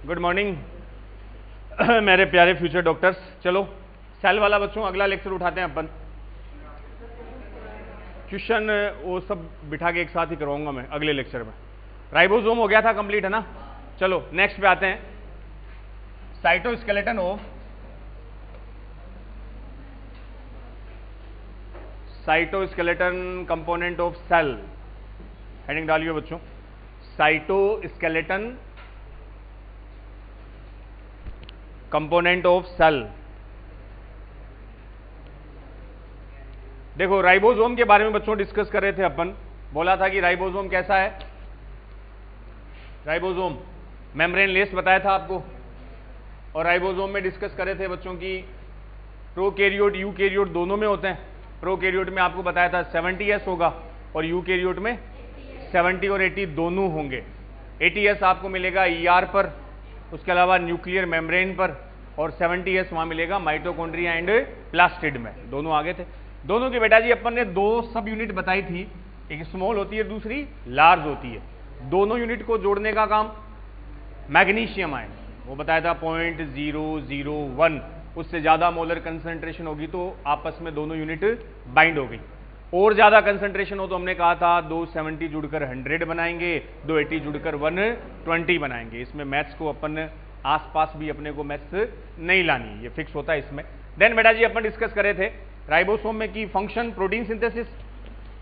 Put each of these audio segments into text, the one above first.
Good morning मेरे प्यारे future doctors. चलो सेल वाला बच्चों अगला लेक्चर उठाते हैं अपन। क्वेश्चन वो सब बिठा के एक साथ ही करवाऊंगा मैं अगले लेक्चर में। राइबोसोम हो गया था कंप्लीट, है ना। चलो नेक्स्ट पे आते हैं। Cytoskeleton of cytoskeleton component of cell. Heading डालिए बच्चों, साइटोस्केलेटन कंपोनेंट ऑफ सेल। देखो राइबोसोम के बारे में बच्चों डिस्कस कर रहे थे अपन। बोला था कि राइबोसोम कैसा है। राइबोसोम मेम्ब्रेन लेस बताया था आपको। और राइबोसोम में डिस्कस कर रहे थे बच्चों की प्रोकैरियोट यूकैरियोट दोनों में होते हैं। प्रोकैरियोट में आपको बताया था 70S होगा और यूकैरियोट में 70 और 80 दोनों होंगे। 80S आपको मिलेगा ER पर, उसके अलावा न्यूक्लियर मेम्ब्रेन पर, और 70S वहां मिलेगा माइटोकॉन्ड्रिया एंड प्लास्टिड में। दोनों आगे थे। दोनों की बेटा जी अपन ने दो सब यूनिट बताई थी, एक स्मॉल होती है दूसरी लार्ज होती है। दोनों यूनिट को जोड़ने का काम मैग्नीशियम आयन, वो बताया था 0.001, उससे ज्यादा मोलर कंसंट्रेशन होगी तो आपस में दोनों यूनिट बाइंड हो गई। और ज्यादा कंसंट्रेशन हो तो हमने कहा था 270 जुड़कर 100 बनाएंगे, 280 जुड़कर 120 बनाएंगे। इसमें मैथ्स को अपन आसपास भी अपने को मैथ्स नहीं लानी, ये फिक्स होता है इसमें। देन बेटा जी अपन डिस्कस करे थे राइबोसोम में की फंक्शन प्रोटीन सिंथेसिस।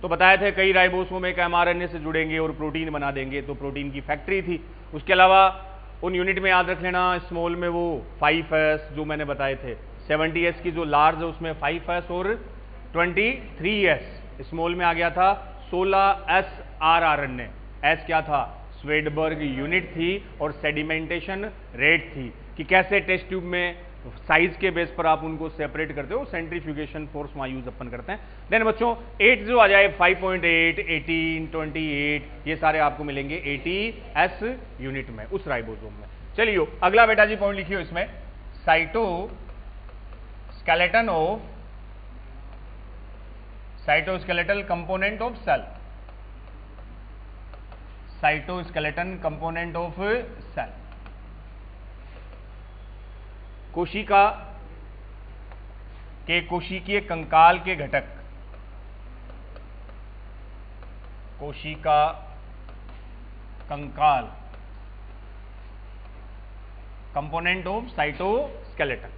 तो बताए थे कई राइबोसोम एक mRNA से जुड़ेंगे और प्रोटीन बना देंगे, तो प्रोटीन की फैक्ट्री थी। उसके अलावा उन यूनिट में याद रख लेना, स्मॉल में वो 5S जो मैंने बताए थे, 70S की जो लार्ज है उसमें 5S और 23S। स्मॉल में आ गया था 16S rRNA। एस क्या था, स्वेडबर्ग यूनिट थी और सेडिमेंटेशन रेट थी कि कैसे टेस्ट ट्यूब में साइज के बेस पर आप उनको सेपरेट करते हो। सेंट्रीफ्यूगेशन फोर्स वहां यूज अपन करते हैं। देन बच्चों 8 जो आ जाए 5.8, 18, 28 ये सारे आपको मिलेंगे 80S यूनिट में उस राइबोसोम में। चलिए अगला बेटा जी पॉइंट लिखियो इसमें, cytoskeletal component of cell. Cytoskeleton component of cell. कोशिका के कोशिकीय कंकाल के घटक, कोशिका कंकाल कंपोनेंट ऑफ साइटोस्केलेटन।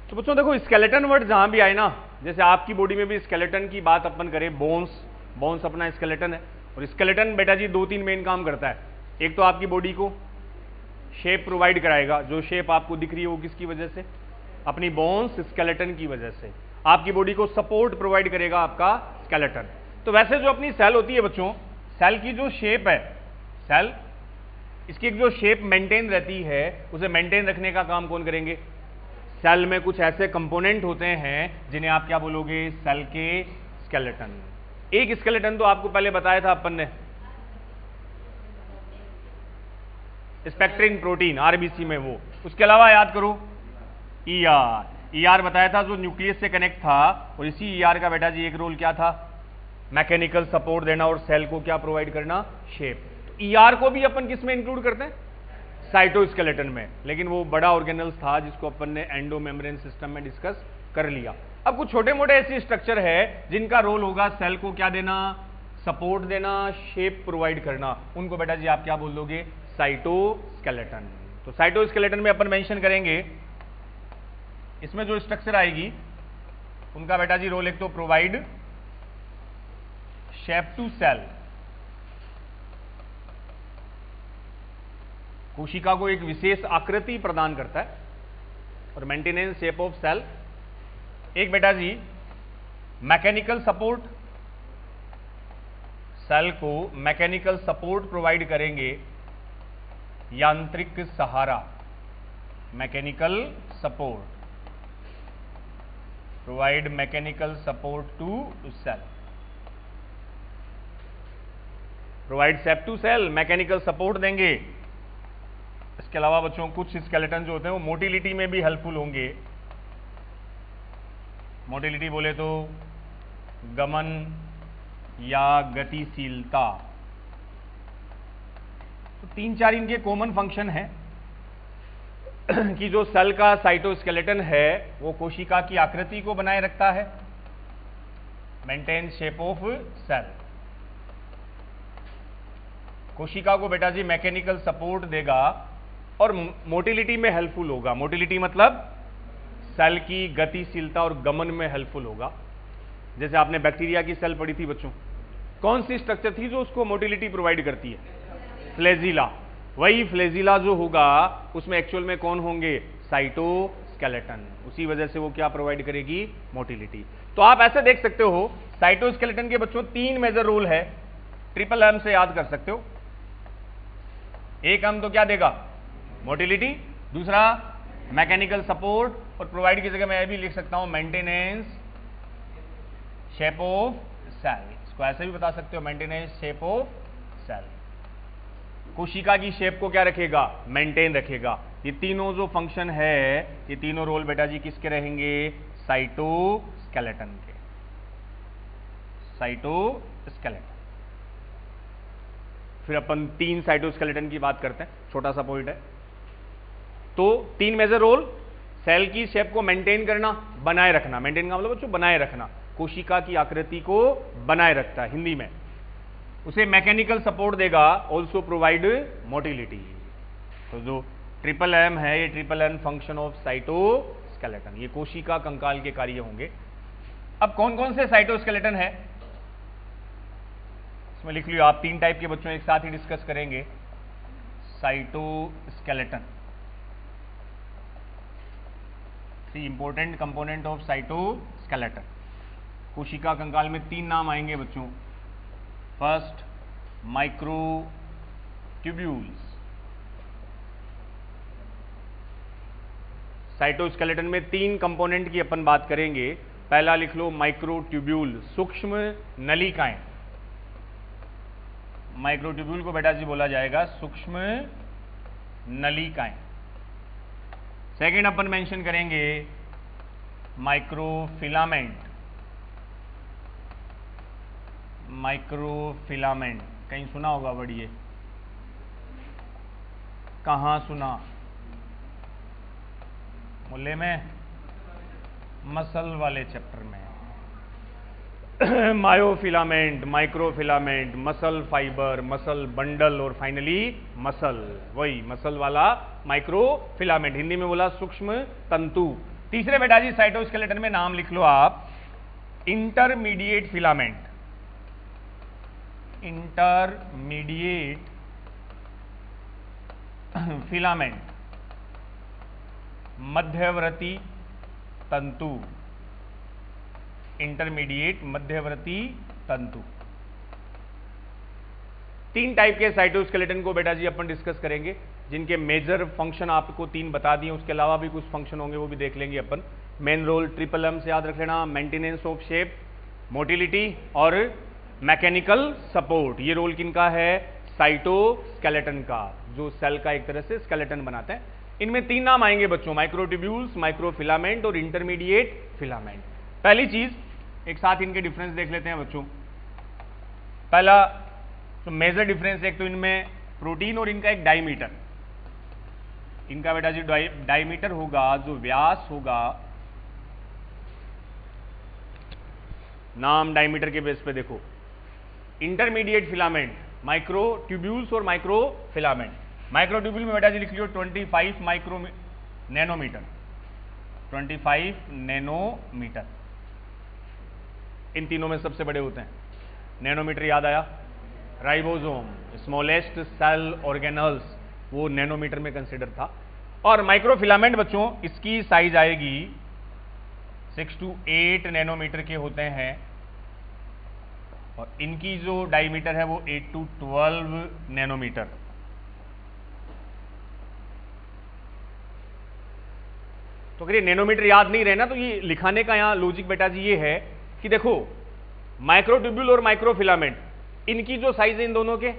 तो बच्चों देखो स्केलेटन वर्ड जहां भी आए ना, जैसे आपकी बॉडी में भी स्केलेटन की बात अपन करें, बोन्स अपना स्केलेटन है। और स्केलेटन बेटा जी 2-3 मेन काम करता है। एक तो आपकी बॉडी को शेप प्रोवाइड कराएगा, जो शेप आपको दिख रही है वो किसकी वजह से, अपनी बोन्स स्केलेटन की वजह से। आपकी बॉडी को सपोर्ट प्रोवाइड करेगा आपका स्केलेटन। तो वैसे जो अपनी सेल होती है बच्चों, सेल की जो शेप है, सेल इसकी जो शेप मेंटेन रहती है, उसे मेंटेन रखने का काम कौन करेंगे। सेल में कुछ ऐसे कंपोनेंट होते हैं जिन्हें आप क्या बोलोगे, सेल के स्केलेटन। एक स्केलेटन तो आपको पहले बताया था अपन ने, स्पेक्ट्रिन प्रोटीन आरबीसी में वो। उसके अलावा याद करो ER बताया था जो न्यूक्लियस से कनेक्ट था। और इसी ER का बेटा जी एक रोल क्या था, मैकेनिकल सपोर्ट देना और सेल को क्या प्रोवाइड करना, शेप। तो ER को भी अपन किस में इंक्लूड करते हैं, साइटोस्केलेटन में। लेकिन वो बड़ा ऑर्गेनल्स था जिसको अपन ने एंडो मेम्ब्रेन सिस्टम में डिस्कस कर लिया। अब कुछ छोटे मोटे ऐसे स्ट्रक्चर है जिनका रोल होगा सेल को क्या देना, सपोर्ट देना, शेप प्रोवाइड करना। उनको बेटा जी आप क्या बोल दोगे, साइटोस्केलेटन। तो साइटोस्केलेटन में अपन मेंशन करेंगे, इसमें जो स्ट्रक्चर आएगी उनका बेटा जी रोल एक तो प्रोवाइड शेप टू सेल, कोशिका को एक विशेष आकृति प्रदान करता है और मेंटेनेंस शेप ऑफ सेल। एक बेटा जी मैकेनिकल सपोर्ट, सेल को मैकेनिकल सपोर्ट प्रोवाइड करेंगे, यांत्रिक सहारा, mechanical support, provide mechanical support to cell, provide shape to cell, mechanical support देंगे। इसके अलावा बच्चों कुछ स्केलेटन जो होते हैं वो मोटिलिटी में भी हेल्पफुल होंगे। मोटिलिटी बोले तो गमन या गतिशीलता। तो 3-4 इनके कॉमन फंक्शन है कि जो सेल का साइटोस्केलेटन है वो कोशिका की आकृति को बनाए रखता है, मेंटेन शेप ऑफ सेल। कोशिका को बेटा जी मैकेनिकल सपोर्ट देगा और मोटिलिटी में हेल्पफुल होगा। मोटिलिटी मतलब सेल की गतिशीलता और गमन में हेल्पफुल होगा। जैसे आपने बैक्टीरिया की सेल पढ़ी थी बच्चों, कौन सी स्ट्रक्चर थी जो उसको मोटिलिटी प्रोवाइड करती है? फ्लैजिला। वही फ्लैजिला जो होगा उसमें एक्चुअल में कौन होंगे? साइटोस्केलेटन। उसी वजह से वो क्या प्रोवाइड करेगी? मोटिलिटी। तो आप ऐसे देख सकते हो साइटोस्केलेटन के बच्चों 3 मेजर रोल है, ट्रिपल एम से याद कर सकते हो। एक एम तो क्या देगा? मोटिलिटी। दूसरा मैकेनिकल सपोर्ट, और प्रोवाइड की जगह मैं ये भी लिख सकता हूं मेंटेनेंस शेप ऑफ सेल। इसको ऐसे भी बता सकते हो मेंटेनेंस शेप ऑफ सेल। कोशिका की शेप को क्या रखेगा? मेंटेन रखेगा। ये तीनों जो फंक्शन है, ये तीनों रोल बेटा जी किसके रहेंगे? साइटोस्केलेटन के। साइटोस्केलेटन। फिर अपन 3 साइटोस्केलेटन की बात करते हैं, छोटा सा पॉइंट है। तो 3 मेजर रोल, सेल की शेप को मेंटेन करना, बनाए रखना। मेंटेन का मतलब बच्चों बनाए रखना, कोशिका की आकृति को बनाए रखता है हिंदी में। उसे मैकेनिकल सपोर्ट देगा, ऑल्सो प्रोवाइड मोटिलिटी। तो जो ट्रिपल एम है, ये triple N function of cytoskeleton, ये कोशिका कंकाल के कार्य होंगे। अब कौन कौन से साइटोस्केलेटन है इसमें लिख लियो आप। 3 टाइप के बच्चों एक साथ ही डिस्कस करेंगे। Cytoskeleton, 3 important component of cytoskeleton. कोशिका कंकाल में 3 नाम आएंगे बच्चों। First microtubules. साइटोस्केलेटन में 3 कंपोनेंट की अपन बात करेंगे। पहला लिख लो माइक्रोट्यूब्यूल, सूक्ष्म नलिकाएं। माइक्रोट्यूब्यूल को बेटा जी बोला जाएगा सूक्ष्म नलिकाएं। सेकेंड अपन मेंशन करेंगे माइक्रोफिलामेंट। माइक्रोफिलामेंट कहीं सुना होगा वर्ड ये? कहां सुना? मुल्ले में, मसल वाले चैप्टर में। Myofilament, microfilament, muscle fibre, muscle bundle और फाइनली मसल। वही मसल वाला माइक्रोफिलामेंट, हिंदी में बोला सूक्ष्म तंतु। तीसरे बेटा जी साइटोस्केलेटन में नाम लिख लो आप इंटरमीडिएट फिलामेंट। इंटरमीडिएट फिलामेंट, मध्यवर्ती तंतु। इंटरमीडिएट मध्यवर्ती तंतु। 3 टाइप के साइटोस्केलेटन को बेटा जी अपन डिस्कस करेंगे, जिनके मेजर फंक्शन आपको 3 बता दिए। उसके अलावा भी कुछ फंक्शन होंगे, वो भी देख लेंगे अपन। मेन रोल ट्रिपल एम से याद रख लेना, मेंटेनेंस ऑफ शेप, मोटिलिटी और मैकेनिकल सपोर्ट। ये रोल किनका है? साइटोस्केलेटन का, जो सेल का एक तरह से स्केलेटन बनाते हैं। इनमें 3 नाम आएंगे बच्चों, माइक्रोट्यूब्यूल्स, माइक्रोफिलामेंट और इंटरमीडिएट फिलामेंट। पहली चीज, एक साथ इनके डिफरेंस देख लेते हैं बच्चों। पहला तो मेजर डिफरेंस, एक तो इनमें प्रोटीन और इनका एक डायमीटर। इनका बेटा जी डायमीटर होगा, जो व्यास होगा, नाम डायमीटर के बेस पे देखो। इंटरमीडिएट फिलामेंट, माइक्रोट्यूब्यूल्स और माइक्रोफिलामेंट। माइक्रोट्यूब्यूल में बेटा जी लिख लियो 25 नैनोमीटर। 25 नैनोमीटर। इन तीनों में सबसे बड़े होते हैं। नैनोमीटर याद आया? राइबोसोम, स्मॉलेस्ट सेल ऑर्गेनल्स, वो नैनोमीटर में कंसिडर था। और माइक्रोफिलामेंट बच्चों, इसकी साइज आएगी 6 to 8 नैनोमीटर के होते हैं, और इनकी जो डायमीटर है वो 8 to 12 नैनोमीटर। तो अगर ये नैनोमीटर याद नहीं रहे ना, तो ये लिखाने का यहाँ लॉजिक बेटा जी ये है कि देखो माइक्रोट्यूब्यूल और माइक्रोफिलामेंट, इनकी जो साइज है इन दोनों के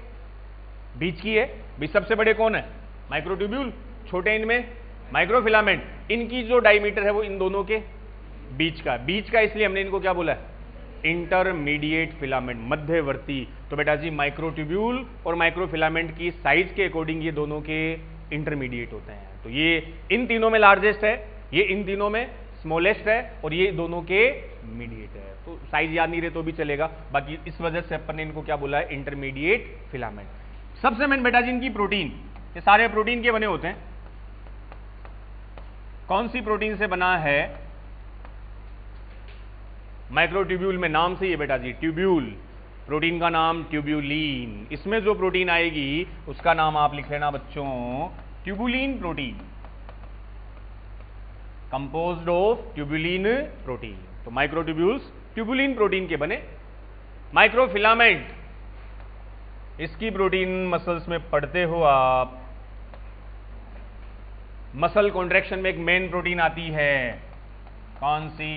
बीच की है। बीच सबसे बड़े कौन है? माइक्रोट्यूब्यूल। छोटे इनमें माइक्रोफिलामेंट। इनकी जो डायमीटर है वो इन दोनों के बीच का। बीच का इसलिए हमने इनको क्या बोला है? इंटरमीडिएट फिलामेंट, मध्यवर्ती। तो बेटा जी माइक्रोट्यूब्यूल और माइक्रोफिलामेंट की साइज के अकॉर्डिंग ये दोनों के इंटरमीडिएट होते हैं। तो ये इन तीनों में लार्जेस्ट है, ये इन तीनों में स्मॉलेस्ट है, और ये दोनों के मीडिएट है। तो साइज याद नहीं रहे तो भी चलेगा, बाकी इस वजह से अपन ने इनको क्या बोला है, इंटरमीडिएट फिलामेंट। सबसे मेन बेटा जी इनकी प्रोटीन, ये सारे प्रोटीन के बने होते हैं। कौन सी प्रोटीन से बना है? माइक्रोट्यूब्यूल में नाम से ही है बेटा जी, ट्यूब्यूल, प्रोटीन का नाम ट्यूब्यूलिन। इसमें जो प्रोटीन आएगी उसका नाम आप लिख लेना बच्चों, tubulin protein, composed of tubulin protein. तो माइक्रोट्यूब्यूल्स ट्यूबुलिन प्रोटीन के बने। माइक्रोफिलामेंट, इसकी प्रोटीन मसल्स में पढ़ते हो आप, मसल कॉन्ट्रैक्शन में एक मेन प्रोटीन आती है, कौन सी?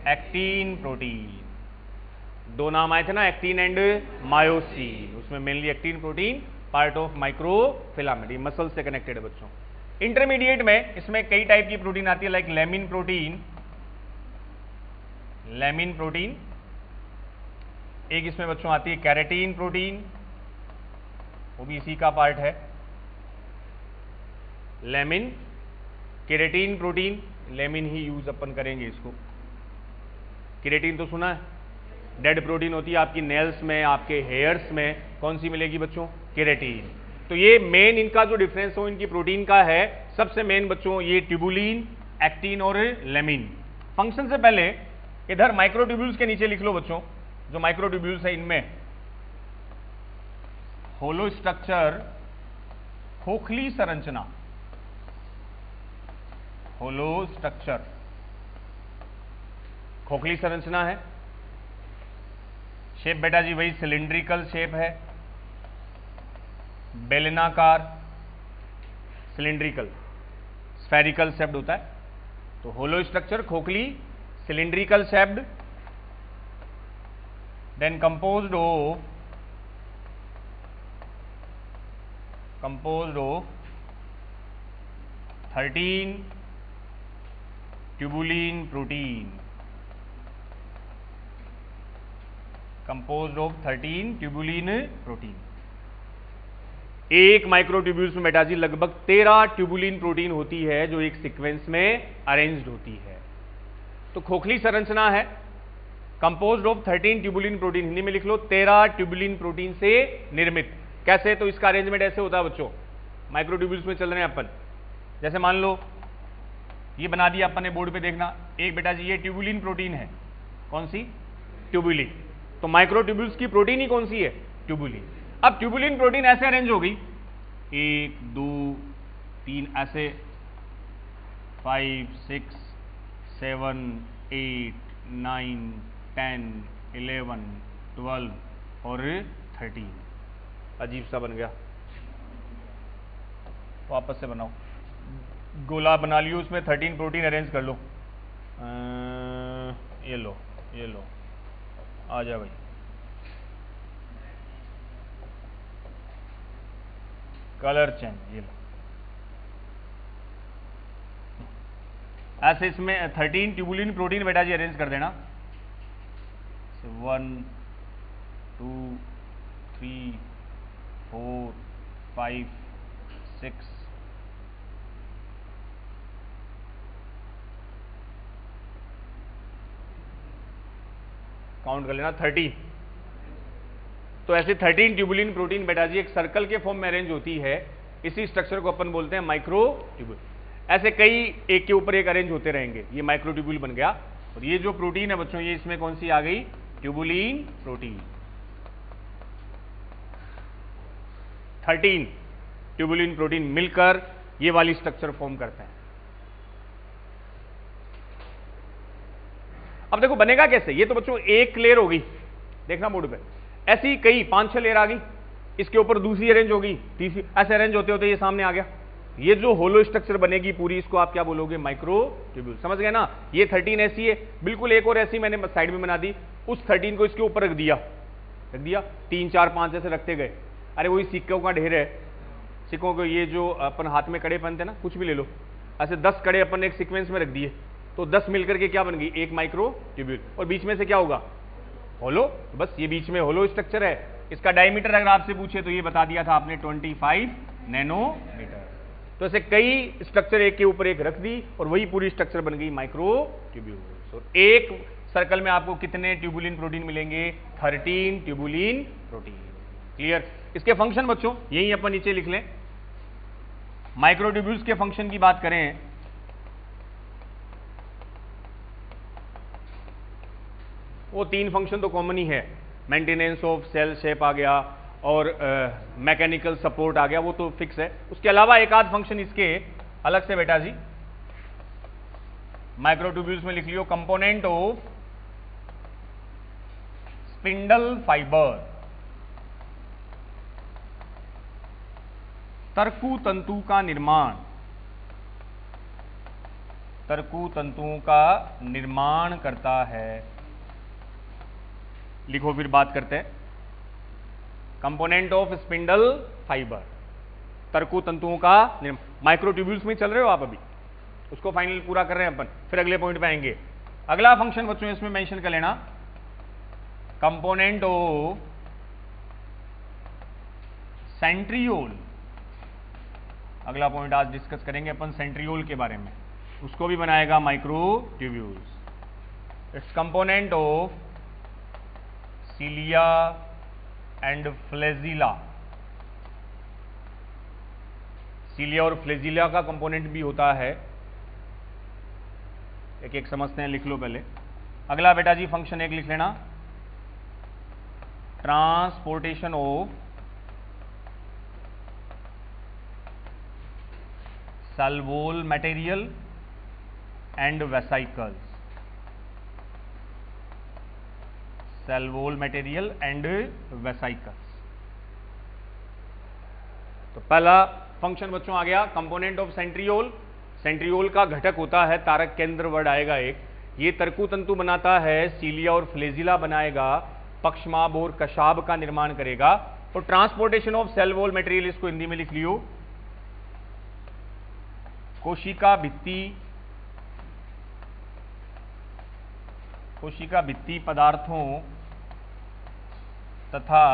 Actin protein. दो नाम आए थे ना, एक्टिन एंड मायोसिन, उसमें mainly actin protein part of microfilament, ये मसल से कनेक्टेड है बच्चों। इंटरमीडिएट में इसमें कई टाइप की प्रोटीन आती है, like lamin protein, lamin protein. एक इसमें बच्चों आती है कैरेटीन प्रोटीन, वो भी इसी का पार्ट है, लेमिन केरेटीन प्रोटीन। लेमिन ही यूज अपन करेंगे इसको। केरेटीन तो सुना है, डेड प्रोटीन होती है आपकी नेल्स में, आपके हेयर्स में, कौन सी मिलेगी बच्चों? केरेटीन। तो ये मेन इनका जो डिफरेंस हो इनकी प्रोटीन का है, सबसे मेन बच्चों ये ट्यूबुलिन, एक्टिन और लेमिन। फंक्शन से पहले इधर माइक्रोट्यूब्यूल्स के नीचे लिख लो बच्चों, जो माइक्रोट्यूब्यूल्स है इनमें होलो स्ट्रक्चर, खोखली संरचना, होलो स्ट्रक्चर, खोखली संरचना है। शेप बेटा जी वही सिलिंड्रिकल शेप है, बेलनाकार, सिलिंड्रिकल, स्फेरिकल शेप्ड होता है। तो होलो स्ट्रक्चर, खोखली, cylindrical shaped, then composed of 13 tubulin protein, composed of 13 tubulin protein. एक माइक्रोट्यूब्यूल्स में बेटा जी लगभग 13 ट्यूबुलिन प्रोटीन होती है जो एक सीक्वेंस में अरेंज्ड होती है। तो खोखली संरचना है, composed of 13 tubulin protein, Hindi में लिख लो 13 ट्यूबुलिन प्रोटीन से निर्मित। कैसे? तो इसका अरेंजमेंट ऐसे होता है बच्चों, माइक्रोट्यूब्यूल्स में चल रहे हैं अपन, जैसे मान लो ये बना दिया अपन ने बोर्ड पे, देखना एक बेटा जी ये ट्यूबुलिन प्रोटीन है, कौन सी? ट्यूबुलिन। तो माइक्रोट्यूब्यूल्स की प्रोटीन ही कौन सी है? ट्यूबुलिन। अब ट्यूबुलिन प्रोटीन ऐसे अरेंज होगी, 1 2 3 ऐसे, 5 6 7 8 9 10 11 12 और 13। अजीब सा बन गया, वापस से बनाओ। गोला बना लियो, उसमें 13 प्रोटीन अरेंज कर लो। ये लो, ये लो, आ जा भाई। कलर चेंज, ये लो। ऐसे इसमें 13 ट्यूबुलिन प्रोटीन बेटा जी अरेंज कर देना। 1 2 3 4 5 6 काउंट कर लेना 30। तो ऐसे 13 ट्यूबुलिन प्रोटीन बेटा जी एक सर्कल के फॉर्म में अरेंज होती है। इसी स्ट्रक्चर को अपन बोलते हैं माइक्रोट्यूब्यूल। ऐसे कई एक के ऊपर एक अरेंज होते रहेंगे, ये माइक्रोट्यूब्यूल बन गया। और ये जो प्रोटीन है बच्चों, ये इसमें कौन सी आ गई? Tubulin protein. 13 ट्यूबुलिन प्रोटीन मिलकर ये वाली स्ट्रक्चर फॉर्म करते हैं। अब देखो बनेगा कैसे, ये तो बच्चों एक लेयर होगी, देखना बोर्ड पे, ऐसी कई 5-6 लेयर आ गई, इसके ऊपर दूसरी अरेंज होगी, तीसरी, ऐसे अरेंज होते होते ये सामने आ गया। ये जो होलो स्ट्रक्चर बनेगी पूरी, इसको आप क्या बोलोगे? माइक्रोट्यूब्यूल। समझ गए ना? ये 13 ऐसी है, बिल्कुल एक और ऐसी मैंने साइड में बना दी, उस 13 को इसके ऊपर रख दिया, 3 4 5 ऐसे रखते गए। अरे वही सिक्कों का ढेर है, सिक्कों को ये जो अपन हाथ में कड़े पहनते ना, कुछ भी ले लो, ऐसे 10 कड़े अपन एक सीक्वेंस में रख दिए, तो 10 मिलकर के क्या बन गई? एक माइक्रोट्यूब्यूल। और बीच में से क्या होगा? होलो, तो बस ये बीच में होलो स्ट्रक्चर है। इसका डायमीटर अगर आपसे पूछे तो ये बता दिया था आपने 25 नैनोमीटर। तो ऐसे कई स्ट्रक्चर एक के ऊपर एक रख दी और वही पूरी स्ट्रक्चर बन गई माइक्रो ट्यूब्यूल्स। और एक सर्कल में आपको कितने ट्यूबुलिन प्रोटीन मिलेंगे? 13 ट्यूबुलिन प्रोटीन। क्लियर? इसके फंक्शन बच्चों यही अपन नीचे लिख लें। माइक्रोट्यूब्यूल्स के फंक्शन की बात करें वो 3 फंक्शन तो कॉमन ही है। मेंटेनेंस ऑफ सेल शेप आ गया और मैकेनिकल सपोर्ट आ गया, वो तो फिक्स है। उसके अलावा एक आध फंक्शन इसके अलग से बेटा जी माइक्रोट्यूब्यूल्स में लिख लियो। कंपोनेंट ऑफ स्पिंडल फाइबर, तरकु तंतु का निर्माण, तरकु तंतुओं का निर्माण करता है। लिखो फिर बात करते हैं। कंपोनेंट ऑफ स्पिंडल फाइबर, तरकु तंतुओं का निर्माण। माइक्रोट्यूब्यूल्स में चल रहे हो आप अभी, उसको फाइनल पूरा कर रहे हैं अपन, फिर अगले पॉइंट पे आएंगे। अगला फंक्शन बच्चों इसमें मेंशन कर लेना, कंपोनेंट ऑफ सेंट्रियोल। अगला पॉइंट आज डिस्कस करेंगे अपन सेंट्रियोल के बारे में, उसको भी बनाएगा microtubules. It's component of cilia and flagella. Cilia और फ्लेजिला का कंपोनेंट भी होता है, एक एक समझते हैं, लिख लो पहले। अगला बेटा जी फंक्शन एक लिख लेना, transportation of cell wall material and vesicles. Cell wall material and vesicles. तो पहला फंक्शन बच्चों आ गया कंपोनेंट ऑफ सेंट्रियोल। सेंट्रियोल का घटक होता है तारक केंद्र वर्ड आएगा एक, ये तरकु तंतु बनाता है, सीलिया और फ्लेजिला बनाएगा, पक्षमाभ और कशाभ का निर्माण करेगा। और ट्रांसपोर्टेशन ऑफ सेल्वोल मटेरियल, इसको हिंदी में लिख लियो, कोशिका भित्ति, कोशिका भित्ति पदार्थों तथा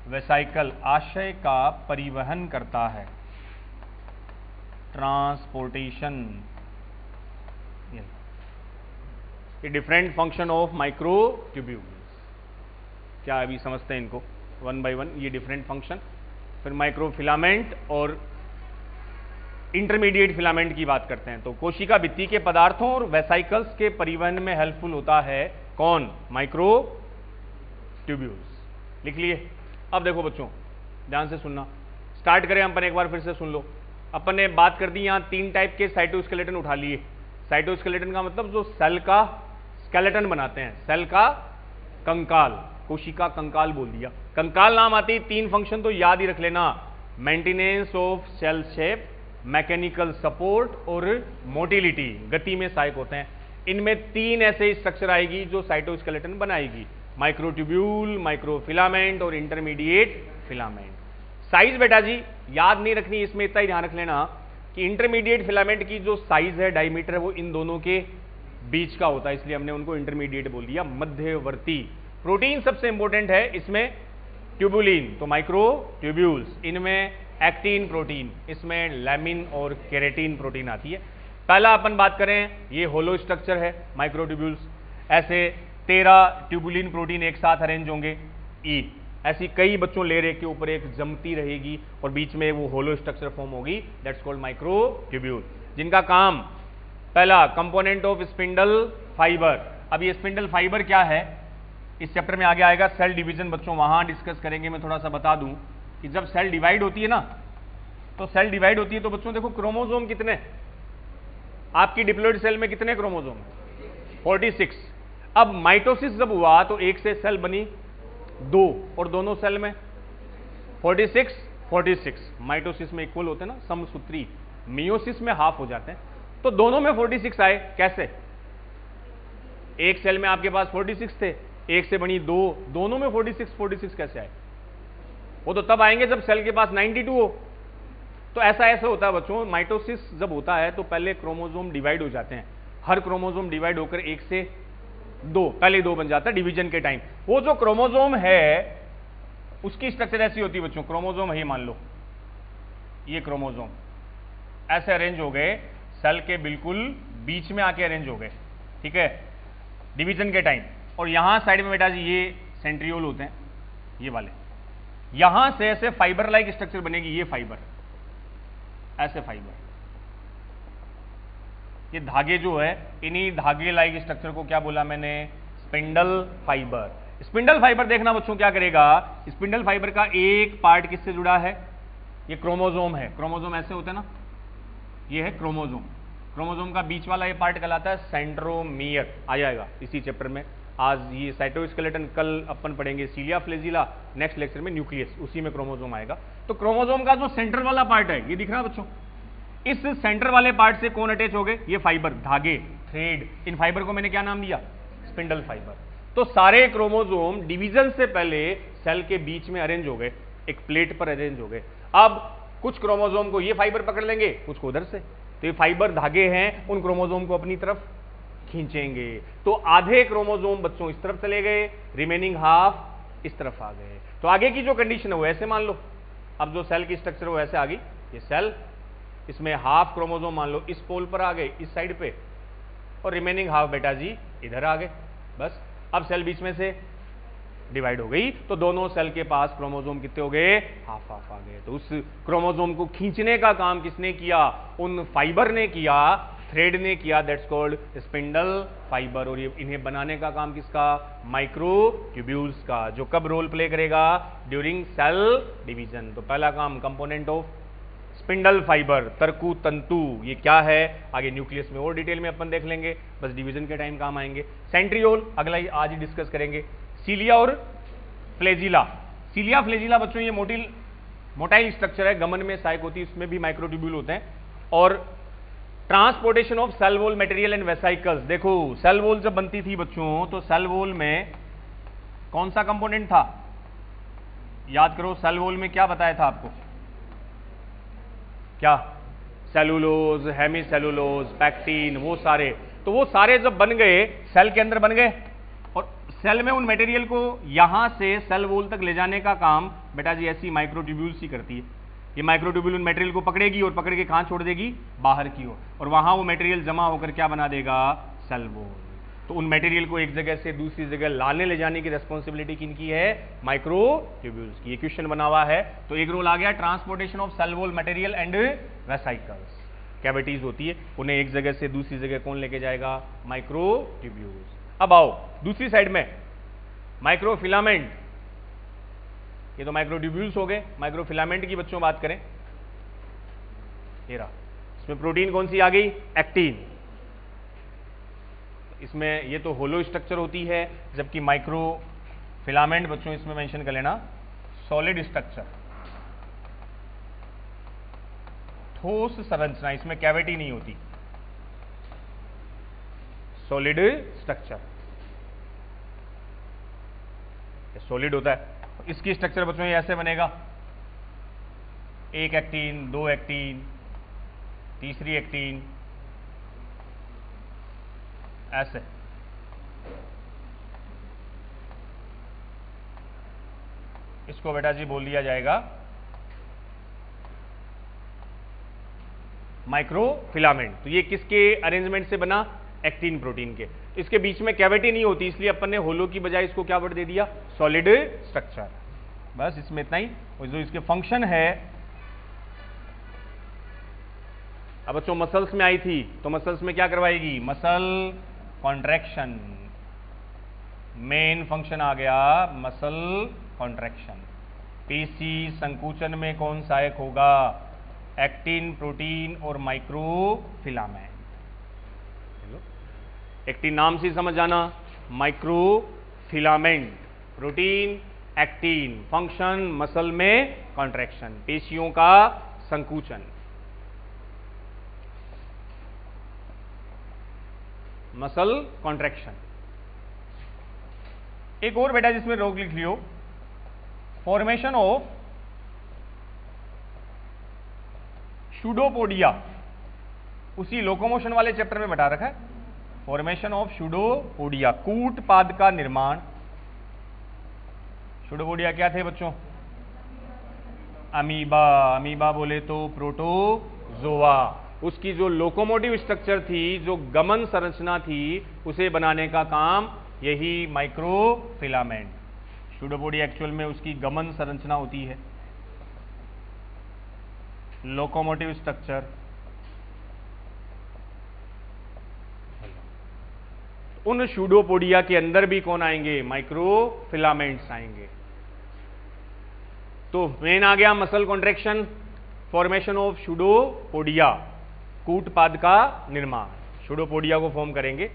वेसाइकल आशय का परिवहन करता है। ट्रांसपोर्टेशन, ये डिफरेंट फंक्शन ऑफ माइक्रोट्यूब्यूल्स। क्या अभी समझते हैं इनको वन बाय वन, ये डिफरेंट फंक्शन। फिर माइक्रोफिलामेंट और इंटरमीडिएट फिलामेंट की बात करते हैं। तो कोशिका भित्ति के पदार्थों और वेसाइकल्स के परिवहन में हेल्पफुल होता है कौन? माइक्रोट्यूब्यूल्स। लिख लिए? अब देखो बच्चों ध्यान से सुनना, स्टार्ट करें अपन, एक बार फिर से सुन लो। अपन ने बात कर दी यहां 3 टाइप के साइटोस्केलेटन उठा लिए। साइटोस्केलेटन का मतलब जो सेल का स्केलेटन बनाते हैं, सेल का कंकाल, कोशिका कंकाल बोल दिया। कंकाल नाम आती है, 3 फंक्शन तो याद ही रख लेना, maintenance of cell shape, mechanical support और मोटिलिटी, गति में सहायक होते हैं। इनमें 3 ऐसे स्ट्रक्चर आएगी जो साइटोस्केलेटन बनाएगी, माइक्रोट्यूब्यूल, माइक्रोफिलामेंट और इंटरमीडिएट फिलामेंट। साइज बेटा जी याद नहीं रखनी, इसमें इतना ही ध्यान रख लेना कि इंटरमीडिएट फिलामेंट की जो साइज है, डायमीटर है, वो इन दोनों के बीच का होता है, इसलिए हमने उनको इंटरमीडिएट बोल दिया, मध्यवर्ती। प्रोटीन सबसे इंपॉर्टेंट है इसमें, ट्यूबुलिन, तो माइक्रोट्यूब्यूल्स, इनमें एक्टिन प्रोटीन, इसमें लैमिन और केरेटिन प्रोटीन आती है। पहला अपन बात करें, ये होलो स्ट्रक्चर है माइक्रोट्यूब्यूल्स, ऐसे 13 ट्यूबुलिन प्रोटीन एक साथ अरेंज होंगे, ई ऐसी कई बच्चों लेयर एक के ऊपर एक जमती रहेगी और बीच में वो होलो स्ट्रक्चर फॉर्म होगी, दैट्स कॉल्ड माइक्रोट्यूब्यूल, जिनका काम पहला कंपोनेंट ऑफ स्पिंडल फाइबर। अब ये स्पिंडल फाइबर क्या है, इस चैप्टर में आगे आएगा, सेल डिवीजन बच्चों वहां डिस्कस करेंगे। मैं थोड़ा सा बता दूं कि जब सेल डिवाइड होती है ना, तो सेल डिवाइड होती है तो बच्चों देखो क्रोमोसोम कितने, आपकी डिप्लॉइड सेल में कितने क्रोमोसोम? 46। अब माइटोसिस जब हुआ तो एक से सेल बनी 2 और दोनों सेल में 46 माइटोसिस में इक्वल होते हैं ना, समसूत्री। मियोसिस में हाफ हो जाते हैं, तो दोनों में 46 आए। कैसे? एक सेल में आपके पास 46 थे, एक से बनी 2, दोनों में 46 कैसे आए? वो तो तब आएंगे जब सेल के पास 92 हो। तो ऐसा होता है बच्चों, माइटोसिस जब होता है तो पहले क्रोमोसोम डिवाइड हो जाते हैं, हर क्रोमोसोम डिवाइड होकर एक से दो, पहले दो बन जाता है डिवीजन के टाइम। वो जो क्रोमोसोम है उसकी स्ट्रक्चर ऐसी होती है बच्चों, क्रोमोसोम है, मान लो ये क्रोमोसोम ऐसे अरेंज हो गए, सेल के बिल्कुल बीच में आके अरेंज हो गए, ठीक है, डिवीजन के टाइम। और यहां साइड में बेटा जी ये सेंट्रियोल होते हैं, ये वाले, यहां से ऐसे फाइबर लाइक स्ट्रक्चर बनेगी, ये फाइबर, ऐसे फाइबर, ये धागे जो है, इन्हीं धागे लाइक स्ट्रक्चर को क्या बोला मैंने, स्पिंडल फाइबर। स्पिंडल फाइबर देखना बच्चों क्या करेगा, स्पिंडल फाइबर का एक पार्ट किससे जुड़ा है, ये क्रोमोसोम है, क्रोमोसोम ऐसे होते हैं ना, ये है क्रोमोसोम, क्रोमोसोम का बीच वाला ये पार्ट कहलाता है सेंट्रोमियर, आ जाएगा इसी चैप्टर में। आज ये साइटोस्केलेटन, कल अपन पढ़ेंगे सीलिया फ्लेजिला, नेक्स्ट लेक्चर में न्यूक्लियस, उसी में क्रोमोसोम आएगा। तो क्रोमोसोम का जो सेंटर वाला पार्ट है, ये दिख रहा है बच्चों, इस सेंटर वाले पार्ट से कौन अटैच हो गए, ये फाइबर, धागे, थ्रेड, इन फाइबर को मैंने क्या नाम दिया, स्पिंडल फाइबर। तो सारे क्रोमोसोम डिवीजन से पहले सेल के बीच में अरेंज हो गए, एक प्लेट पर अरेंज हो गए। अब कुछ क्रोमोसोम को ये फाइबर पकड़ लेंगे, कुछ को उधर से, तो ये फाइबर धागे हैं, उन क्रोमोसोम को अपनी तरफ खींचेंगे। तो आधे क्रोमोसोम बच्चों इस तरफ चले गए, रिमेनिंग हाफ इस तरफ आ गए। तो आगे की जो कंडीशन है वो ऐसे मान लो, अब जो सेल की स्ट्रक्चर वो ऐसे आ गई, ये सेल, इसमें हाफ क्रोमोसोम मान लो इस पोल पर आ गए, इस साइड पे, और रिमेनिंग हाफ बेटा जी इधर आ गए, बस। अब सेल बीच में से डिवाइड हो गई, तो दोनों सेल के पास क्रोमोसोम कितने हो गए, हाफ हाफ आ गए। तो उस क्रोमोसोम को खींचने का काम किसने किया, उन फाइबर ने किया, थ्रेड ने किया, दैट्स कॉल्ड स्पिंडल फाइबर। और ये इन्हें बनाने का काम किसका, माइक्रोट्यूब्यूल्स का, जो कब रोल प्ले करेगा, ड्यूरिंग सेल डिवीजन। तो पहला काम कंपोनेंट ऑफ स्पिंडल फाइबर, तरकु तंतु, ये क्या है आगे न्यूक्लियस में और डिटेल में अपन देख लेंगे, बस डिवीजन के टाइम काम आएंगे। सेंट्रियोल अगला ही आज ही डिस्कस करेंगे। सीलिया और फ्लेजिला, सीलिया फ्लेजिला बच्चों ये मोटाइल स्ट्रक्चर है, गमन में सहायक होती है, इसमें भी माइक्रोट्यूब्यूल होते हैं। और transportation of cell wall material and vesicles, देखो सेल वॉल जब बनती थी बच्चों, तो सेल वॉल में कौन सा कंपोनेंट था, याद करो, सेल वॉल में क्या बताया था आपको, क्या, सेलुलोज, हेमीसेलुलोज, पैक्टीन, वो सारे। तो वो सारे जब बन गए, सेल के अंदर बन गए, और सेल में उन मटेरियल को यहां से सेल वॉल तक ले जाने का काम बेटा जी ऐसी माइक्रोट्यूब्यूल्स ही करती है। ये माइक्रोट्यूब्यूल उन मटेरियल को पकड़ेगी और पकड़ के कहां छोड़ देगी, बाहर की ओर, और वहां वो मटेरियल जमा होकर क्या बना देगा, सेल वॉल। तो उन मटेरियल को एक जगह से दूसरी जगह लाने ले जाने की रिस्पॉन्सिबिलिटी किनकी है, माइक्रोट्यूब्यूल्स की। ये क्वेश्चन बना हुआ है, तो एक रोल आ गया transportation of cell wall material and vesicles. Cavities होती है, उन्हें एक जगह से दूसरी जगह कौन लेके जाएगा, माइक्रोट्यूब्यूल्स। अब आओ दूसरी साइड में माइक्रोफिलामेंट, ये तो माइक्रोट्यूब्यूल्स हो गए। माइक्रोफिलामेंट की बच्चों बात करें, ये रहा, इसमें प्रोटीन कौन सी आ गई, एक्टिन। इसमें ये तो होलो स्ट्रक्चर होती है, जबकि माइक्रोफिलामेंट बच्चों इसमें मेंशन कर लेना सॉलिड स्ट्रक्चर, ठोस संरचना, इसमें कैविटी नहीं होती, सॉलिड स्ट्रक्चर, सॉलिड होता है। इसकी स्ट्रक्चर बच्चों ये ऐसे बनेगा, एक एक्टिन, दो एक्टिन, तीसरी एक्टिन, ऐसे। इसको बेटा जी बोल दिया जाएगा माइक्रोफिलामेंट। तो ये किसके अरेंजमेंट से बना, एक्टिन प्रोटीन के। इसके बीच में कैविटी नहीं होती, इसलिए अपन ने होलो की बजाय इसको क्या वर्ड दे दिया, सॉलिड स्ट्रक्चर। बस इसमें इतना ही। और जो इसके फंक्शन है, अब बच्चों मसल्स में आई थी, तो मसल्स में क्या करवाएगी, मसल कॉन्ट्रैक्शन, मेन फंक्शन आ गया मसल कॉन्ट्रैक्शन। पेशी संकुचन में कौन सहायक होगा, एक्टिन प्रोटीन और माइक्रोफिलामेंट। एक्टिन नाम से समझ जाना, microfilament, protein, actin, function muscle में कॉन्ट्रैक्शन, पेशियों का संकुचन। Muscle contraction. एक और बेटा जिसमें रोग लिख लियो, फॉर्मेशन ऑफ सूडोपोडिया, उसी लोकोमोशन वाले चैप्टर में बता रखा है। फॉर्मेशन ऑफ सूडोपोडिया, कूटपाद का निर्माण। सूडोपोडिया क्या थे बच्चों? अमीबा। अमीबा बोले तो प्रोटोजोआ। उसकी जो लोकोमोटिव स्ट्रक्चर थी, जो गमन संरचना थी, उसे बनाने का काम यही माइक्रोफिलामेंट। सूडोपोडिया एक्चुअल में उसकी गमन संरचना होती है, लोकोमोटिव स्ट्रक्चर। उन सूडोपोडिया के अंदर भी कौन आएंगे? माइक्रोफिलामेंट्स आएंगे। तो मेन आ गया muscle contraction, formation of pseudopodia, कूटपाद का निर्माण। सूडोपोडिया को फॉर्म करेंगे।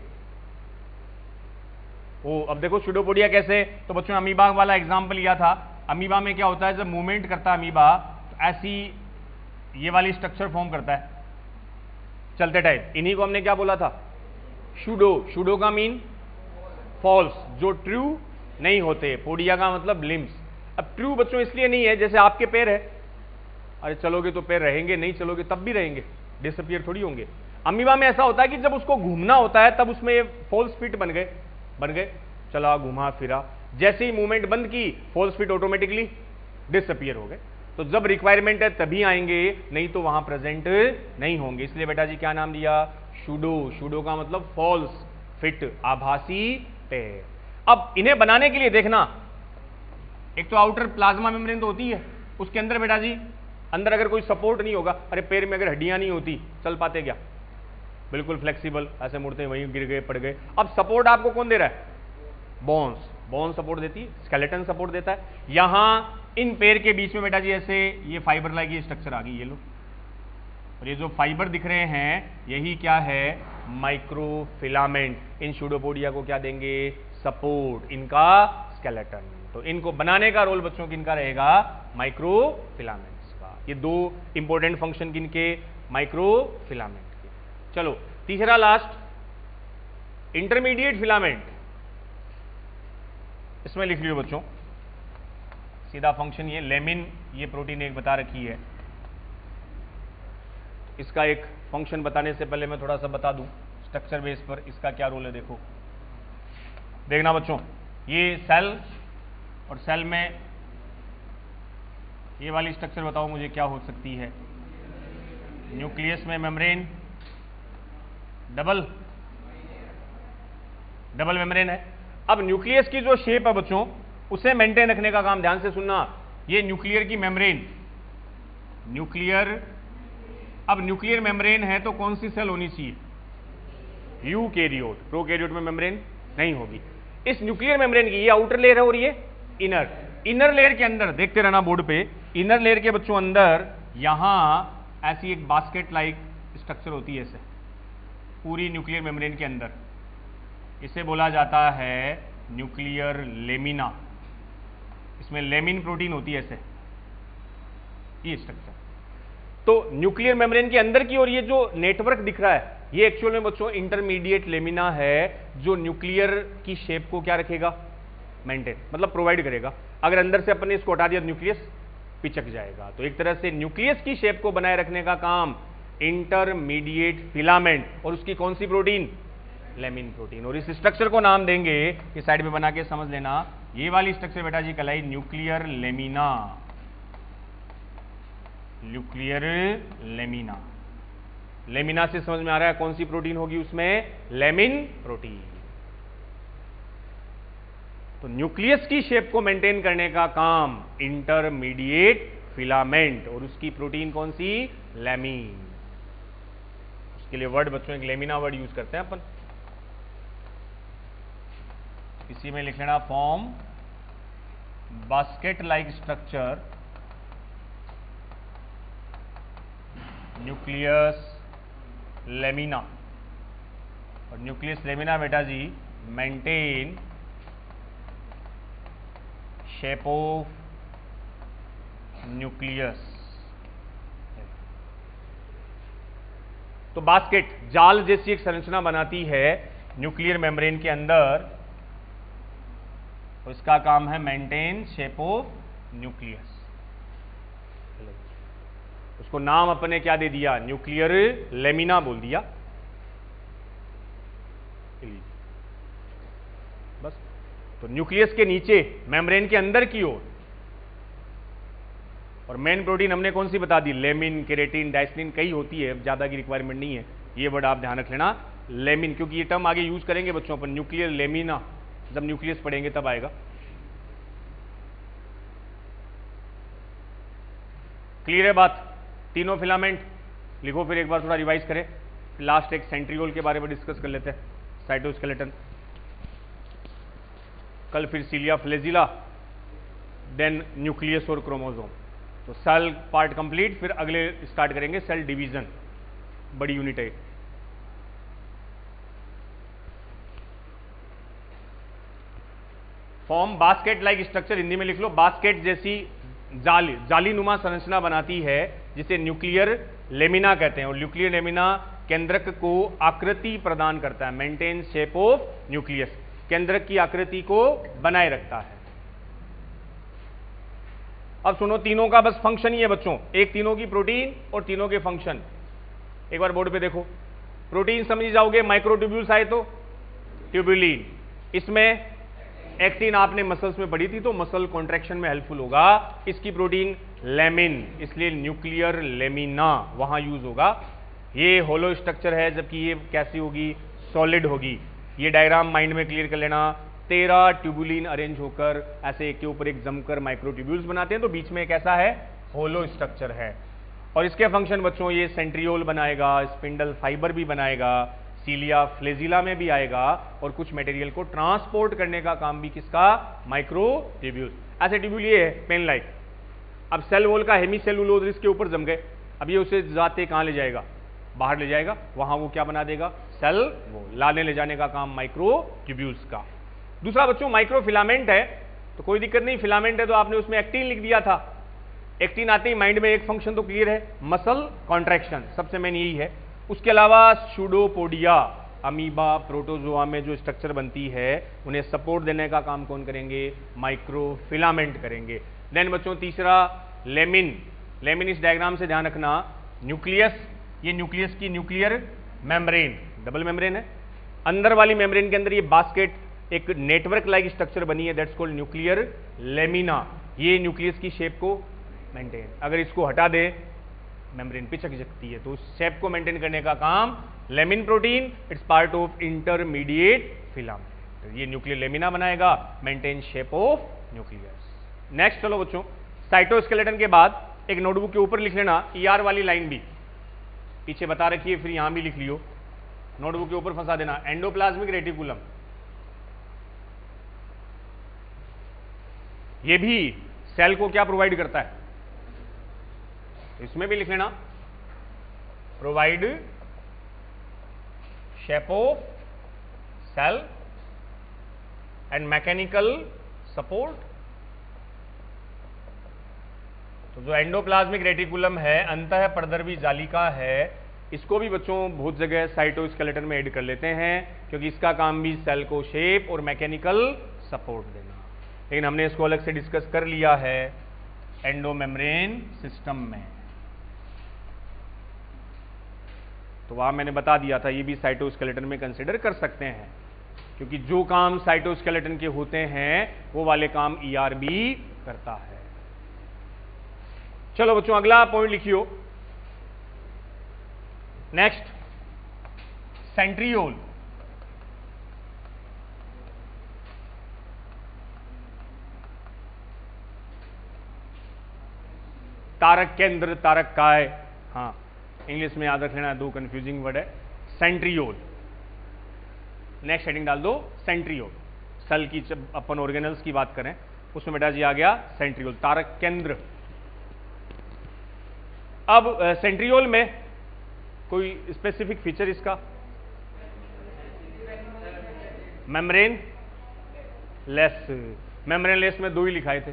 ओ अब देखो सूडोपोडिया कैसे, तो बच्चों अमीबा वाला एग्जांपल लिया था। अमीबा में क्या होता है, जब मूवमेंट करता है अमीबा तो ऐसी ये वाली स्ट्रक्चर फॉर्म करता है चलते टाइप। इन्हीं को हमने क्या बोला था? सूडो। सूडो का मीन फॉल्स, जो ट्रू नहीं होते। पोडिया का मतलब लिम्स। अब ट्रू बच्चों इसलिए नहीं है, जैसे आपके पैर है, अरे चलोगे तो पैर रहेंगे, नहीं चलोगे तब भी रहेंगे, डिसअपियर थोड़ी होंगे। अमीबा में ऐसा होता है कि जब उसको घूमना होता है तब उसमें फॉल्स फिट बन गए, चला घुमा फिरा, जैसे ही मूवमेंट बंद की फॉल्स फिट ऑटोमेटिकली डिसअपियर हो गए। तो जब रिक्वायरमेंट है तभी आएंगे, नहीं तो वहां प्रेजेंट नहीं होंगे। इसलिए बेटा जी क्या नाम दिया? सूडो। सूडो का मतलब फॉल्स फिट, आभासी पैर। अब इन्हें बनाने के लिए देखना, एक तो आउटर प्लाज्मा मेम्ब्रेन तो होती है, उसके अंदर बेटा जी अंदर अगर कोई सपोर्ट नहीं होगा, अरे पैर में अगर हड्डियां नहीं होती चल पाते क्या? बिल्कुल फ्लेक्सिबल, ऐसे मुड़ते वहीं गिर गए, पड़ गए। अब सपोर्ट आपको कौन दे रहा है? बोन्स। बोन सपोर्ट देती है, स्केलेटन सपोर्ट देता है। यहां इन पैर के बीच में बेटा जी ऐसे ये फाइबर लाइक ये स्ट्रक्चर आ गई, ये लो। और ये जो फाइबर दिख रहे हैं यही क्या है? माइक्रोफिलामेंट। इन सूडोपोडिया को क्या देंगे? सपोर्ट, इनका स्केलेटन। तो इनको बनाने का रोल बच्चों किनका रहेगा? माइक्रोफिलामेंट्स का। ये दो इंपॉर्टेंट फंक्शन किनके? माइक्रोफिलामेंट के। चलो तीसरा लास्ट, इंटरमीडिएट फिलामेंट। इसमें लिख लियो बच्चों, सीधा फंक्शन ये लेमिन, ये प्रोटीन एक बता रखी है। इसका एक फंक्शन बताने से पहले मैं थोड़ा सा बता दूं स्ट्रक्चर बेस पर इसका क्या रोल है। देखो देखना बच्चों, ये सेल, और सेल में ये वाली स्ट्रक्चर बताओ मुझे क्या हो सकती है? न्यूक्लियस में मेम्ब्रेन, डबल मेम्ब्रेन है। अब न्यूक्लियस की जो शेप है बच्चों, उसे मेंटेन रखने का काम, ध्यान से सुनना, ये न्यूक्लियर की मेम्ब्रेन, अब न्यूक्लियर मेम्ब्रेन है तो कौन सी सेल होनी चाहिए? यूकैरियोट। प्रोकैरियोट में मेम्ब्रेन नहीं होगी। इस न्यूक्लियर मेम्ब्रेन की ये आउटर लेयर है और ये इनर लेयर के अंदर, देखते रहना बोर्ड पे, इनर लेयर के बच्चों अंदर यहां ऐसी एक बास्केट लाइक स्ट्रक्चर होती है, ऐसे पूरी न्यूक्लियर मेम्ब्रेन के अंदर। इसे बोला जाता है न्यूक्लियर लेमिना। इसमें लेमिन प्रोटीन होती है, ऐसे ये स्ट्रक्चर। तो न्यूक्लियर मेम्ब्रेन के अंदर की ओर ये जो नेटवर्क दिख रहा है, ये एक्चुअल में बच्चों इंटरमीडिएट लेमिना है, जो न्यूक्लियर की शेप को क्या रखेगा? मेंटेन, मतलब प्रोवाइड करेगा। अगर अंदर से अपने इसको हटा दिया न्यूक्लियस पिचक जाएगा। तो एक तरह से न्यूक्लियस की शेप को बनाए रखने का काम इंटरमीडिएट फिलामेंट, और उसकी कौन सी प्रोटीन? Lamin protein. और इस स्ट्रक्चर को नाम देंगे, इस साइड में बना के समझ लेना, ये वाली स्ट्रक्चर बेटा जी कहलाई nuclear lamina. Nuclear lamina, lamina से समझ में आ रहा है कौन सी प्रोटीन होगी उसमें? Lamin protein. तो न्यूक्लियस की शेप को मेंटेन करने का काम इंटरमीडिएट फिलामेंट, और उसकी प्रोटीन कौन सी? लेमिन। उसके लिए वर्ड बच्चों एक लेमिना वर्ड यूज करते हैं अपन, इसी में लिख लेना form basket like structure nucleus lamina. और न्यूक्लियस लेमिना बेटा जी मेंटेन शेप ऑफ न्यूक्लियस। तो बास्केट जाल जैसी एक संरचना बनाती है न्यूक्लियर मेम्ब्रेन के अंदर, तो इसका काम है मेंटेन शेप ऑफ न्यूक्लियस। उसको नाम अपने क्या दे दिया? न्यूक्लियर लेमिना बोल दिया। तो न्यूक्लियस के नीचे, मेम्ब्रेन के अंदर की ओर। और मेन प्रोटीन हमने कौन सी बता दी, लेमिन, केरेटिन, डाइसिन, कई होती है, ज्यादा की रिक्वायरमेंट नहीं है, ये वर्ड आप ध्यान रख लेना, लेमिन, क्योंकि ये टर्म आगे यूज करेंगे बच्चों अपन, न्यूक्लियर लेमिना, जब न्यूक्लियस पढ़ेंगे तब आएगा। क्लियर है बात? तीनों फिलामेंट लिखो, फिर एक बार थोड़ा रिवाइज करें, लास्ट एक सेंट्रियोल के बारे में डिस्कस कर लेते हैं, साइटोस्केलेटन, कल फिर सीलिया फ्लेजिला, देन न्यूक्लियस और क्रोमोसोम। तो सेल पार्ट कंप्लीट, फिर अगले स्टार्ट करेंगे सेल डिवीजन, बड़ी यूनिट है। Form basket like structure, Hindi में लिख लो, बास्केट जैसी जालीनुमा संरचना बनाती है, जिसे न्यूक्लियर लेमिना कहते हैं। और न्यूक्लियर लेमिना केंद्रक को आकृति प्रदान करता है, मेंटेन शेप ऑफ न्यूक्लियस, केंद्रक की आकृति को बनाए रखता है। अब सुनो, तीनों का बस फंक्शन ही है बच्चों, एक तीनों की प्रोटीन और तीनों के फंक्शन। एक बार बोर्ड पे देखो, प्रोटीन समझ जाओगे, माइक्रोट्यूब्यूल्स आए तो ट्यूबुलिन, इसमें एक्टिन आपने मसल्स में पढ़ी थी, तो मसल कॉन्ट्रैक्शन में हेल्पफुल होगा। इसकी प्रोटीन लेमिन, इसलिए न्यूक्लियर लेमिना वहां यूज होगा। ये होलो स्ट्रक्चर है, जबकि ये कैसी होगी, सॉलिड होगी। ये डायग्राम माइंड में क्लियर कर लेना, 13 ट्यूबुलिन अरेंज होकर ऐसे एक के ऊपर एक जमकर माइक्रोट्यूब्यूल्स बनाते हैं, तो बीच में एक ऐसा है होलो स्ट्रक्चर है। और इसके फंक्शन बच्चों, ये सेंट्रियोल बनाएगा, स्पिंडल फाइबर भी बनाएगा, सीलिया फ्लेजिला में भी आएगा, और कुछ मटेरियल को ट्रांसपोर्ट करने का काम भी किसका, माइक्रोट्यूब्यूल। ऐसे ट्यूब्यूल ये है पेन लाइक। अब सेल वॉल का हेमीसेलुलोज इसके ऊपर जम गए, अब ये उसे जाते कहां ले जाएगा, बाहर ले जाएगा, वहां वो क्या बना देगा, सेल वॉल। लाने ले जाने का काम माइक्रोट्यूब्यूल्स का। दूसरा बच्चों माइक्रोफिलामेंट है, तो कोई दिक्कत नहीं, फिलामेंट है तो आपने उसमें एक्टिन लिख दिया था। एक्टिन आते ही माइंड में एक फंक्शन तो क्लियर है, मसल कॉन्ट्रैक्शन, सबसे मेन यही है। उसके अलावा सूडोपोडिया, अमीबा, प्रोटोजोआ में जो स्ट्रक्चर बनती है, उन्हें सपोर्ट देने का काम कौन करेंगे, माइक्रोफिलामेंट करेंगे। देन बच्चों तीसरा लेमिन, लेमिन इस डायग्राम से ध्यान रखना, न्यूक्लियस, ये न्यूक्लियस की न्यूक्लियर मेम्ब्रेन, डबल मेम्ब्रेन है, अंदर वाली मेम्ब्रेन के अंदर ये बास्केट एक नेटवर्क लाइक स्ट्रक्चर बनी है, दैट्स कॉल्ड न्यूक्लियर लेमिना। ये न्यूक्लियस की शेप को मेंटेन, अगर इसको हटा दे मेम्ब्रेन पिचक सकती है, तो उस शेप को मेंटेन करने का काम lamin protein, it's part of intermediate filament. तो ये न्यूक्लियर लेमिना बनाएगा, maintain shape of nucleus. Next चलो बच्चों, साइटोस्केलेटन के बाद एक नोटबुक के ऊपर लिख लेना ER वाली लाइन भी पीछे बता रखी है, फिर यहां भी लिख लियो, नोटबुक के ऊपर फंसा देना, एंडोप्लाज्मिक रेटिकुलम। ये भी सेल को क्या प्रोवाइड करता है, इसमें भी लिख लेना, provide shape of cell and mechanical support. तो जो एंडोप्लाज्मिक रेटिकुलम है, अंतः परदर्वी जालिका है, इसको भी बच्चों बहुत जगह साइटोस्केलेटन में ऐड कर लेते हैं, क्योंकि इसका काम भी सेल को शेप और मैकेनिकल सपोर्ट देना। लेकिन हमने इसको अलग से डिस्कस कर लिया है एंडोमेम्ब्रेन सिस्टम में, तो वहां मैंने बता दिया था, ये भी साइटोस्केलेटन में कंसिडर कर सकते हैं, क्योंकि जो काम साइटोस्केलेटन के होते हैं वो वाले काम ER भी करता है। चलो बच्चों अगला पॉइंट लिखियो, नेक्स्ट सेंट्रियोल। तारक केंद्र, तारक काय, हाँ इंग्लिश में याद रख लेना, दो कंफ्यूजिंग वर्ड है, सेंट्रियोल। नेक्स्ट हेडिंग डाल दो सेंट्रियोल। सेल की जब अपन ऑर्गेनल्स की बात करें उसमें बेटा जी आ गया सेंट्रियोल, तारक केंद्र। अब सेंट्रियोल में कोई स्पेसिफिक फीचर इसका, मेम्ब्रेन लेस, मेम्ब्रेन लेस में दो ही लिखाए थे,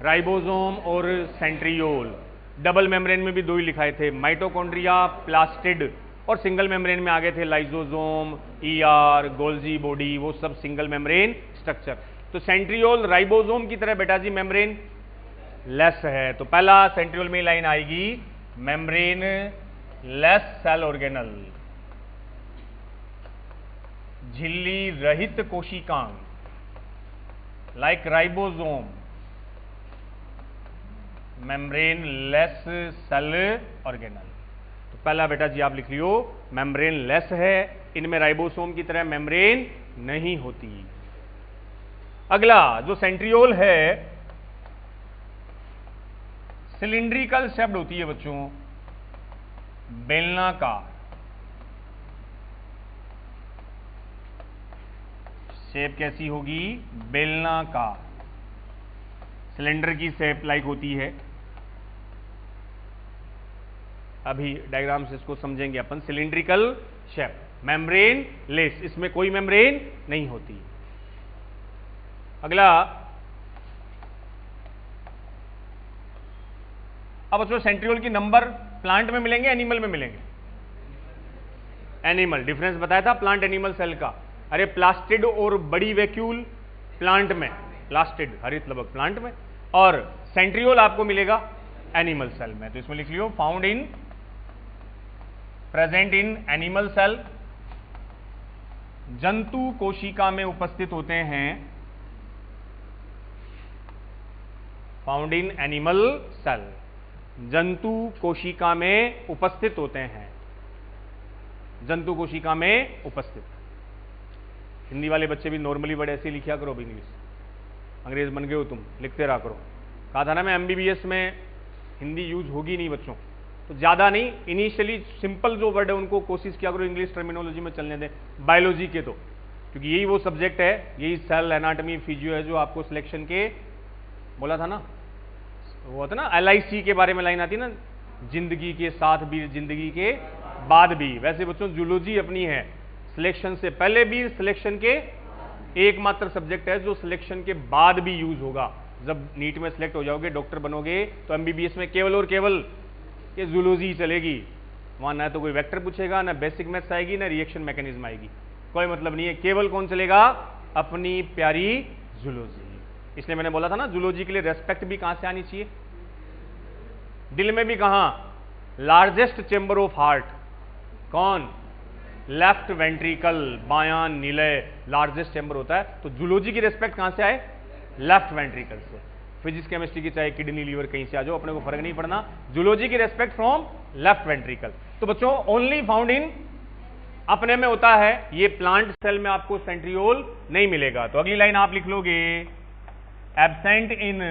राइबोसोम और सेंट्रियोल। डबल मेम्ब्रेन में भी दो ही लिखाए थे, माइटोकॉन्ड्रिया, प्लास्टिड, और सिंगल मेम्ब्रेन में आगे थे लाइसोसोम, ER, गोल्जी बॉडी, वो सब सिंगल मेम्ब्रेन स्ट्रक्चर। तो सेंट्रियोल राइबोसोम की तरह बेटा जी मेम्ब्रेन लेस है, तो पहला सेंट्रियोल में लाइन आएगी, मेम्ब्रेन लेस सेल ऑर्गेनल, झिल्ली रहित कोशिकांग। Like ribosome, membrane less cell organelle. तो पहला बेटा जी आप लिख लियो, मेम्ब्रेन लेस है, इनमें राइबोसोम की तरह मेम्ब्रेन नहीं होती। अगला जो सेंट्रियोल है, सिलिंड्रिकल शेप्ड होती है बच्चों, बेलनाकार, शेप कैसी होगी, बेलनाकार, सिलेंडर की शेप लाइक होती है। अभी डायग्राम से इसको समझेंगे अपन। सिलिंड्रिकल शेप, मेम्ब्रेन लेस, इसमें कोई मेम्ब्रेन नहीं होती। अगला, अब बच्चों सेंट्रियोल की नंबर प्लांट में मिलेंगे, एनिमल में मिलेंगे? एनिमल। डिफरेंस बताया था प्लांट एनिमल सेल का। अरे प्लास्टिड और बड़ी वैक्यूल प्लांट में, प्लास्टिड हरित लवक प्लांट में, और सेंट्रियोल आपको मिलेगा एनिमल सेल में। तो इसमें लिख लियो, found in, present in animal cell, जंतु कोशिका में उपस्थित होते हैं, फाउंड इन एनिमल सेल, जंतु कोशिका में उपस्थित होते हैं, जंतु कोशिका में उपस्थित। हिंदी वाले बच्चे भी नॉर्मली वर्ड ऐसे लिखा करो, इंग्लिश, अंग्रेज बन गए हो तुम, लिखते रहा करो। कहा था ना मैं एमबीबीएस में हिंदी यूज होगी नहीं बच्चों, तो ज्यादा नहीं, इनिशियली सिंपल जो वर्ड है उनको कोशिश किया करो इंग्लिश टर्मिनोलॉजी में चलने दें, बायोलॉजी के तो, क्योंकि यही वो सब्जेक्ट है, यही सेल एनाटॉमी फिजियो है जो आपको सिलेक्शन के, बोला था ना, वो होता ना LIC के बारे में लाइन आती ना, जिंदगी के साथ भी जिंदगी के बाद भी। वैसे बच्चों जूलॉजी अपनी है, सिलेक्शन से पहले भी, सिलेक्शन के एकमात्र सब्जेक्ट है जो सिलेक्शन के बाद भी यूज होगा। जब नीट में सिलेक्ट हो जाओगे, डॉक्टर बनोगे, तो एमबीबीएस में केवल और केवल ये जूलॉजी चलेगी। वहां ना तो कोई वेक्टर पूछेगा, ना बेसिक मैथ्स आएगी, ना रिएक्शन मैकेनिज्म आएगी, कोई मतलब नहीं है। केवल कौन चलेगा, अपनी प्यारी जूलॉजी। इसलिए मैंने बोला था ना, जूलॉजी के लिए रेस्पेक्ट भी कहां से आनी चाहिए, दिल में भी। कहां, लार्जेस्ट चेंबर ऑफ हार्ट कौन, लेफ्ट वेंट्रिकल, बायां निलय लार्जेस्ट चेंबर होता है। तो जूलॉजी की रेस्पेक्ट कहां से आए, लेफ्ट वेंट्रिकल से। फिजिक्स केमिस्ट्री की चाहे किडनी लीवर कहीं से आ जाओ, अपने को फर्क नहीं पड़ना, जूलॉजी की रेस्पेक्ट फ्रॉम लेफ्ट वेंट्रिकल। तो बच्चों ओनली फाउंड इन, अपने में होता है, ये प्लांट सेल में आपको सेंट्रियोल नहीं मिलेगा। तो अगली लाइन आप लिख लोगे, एब्सेंट इन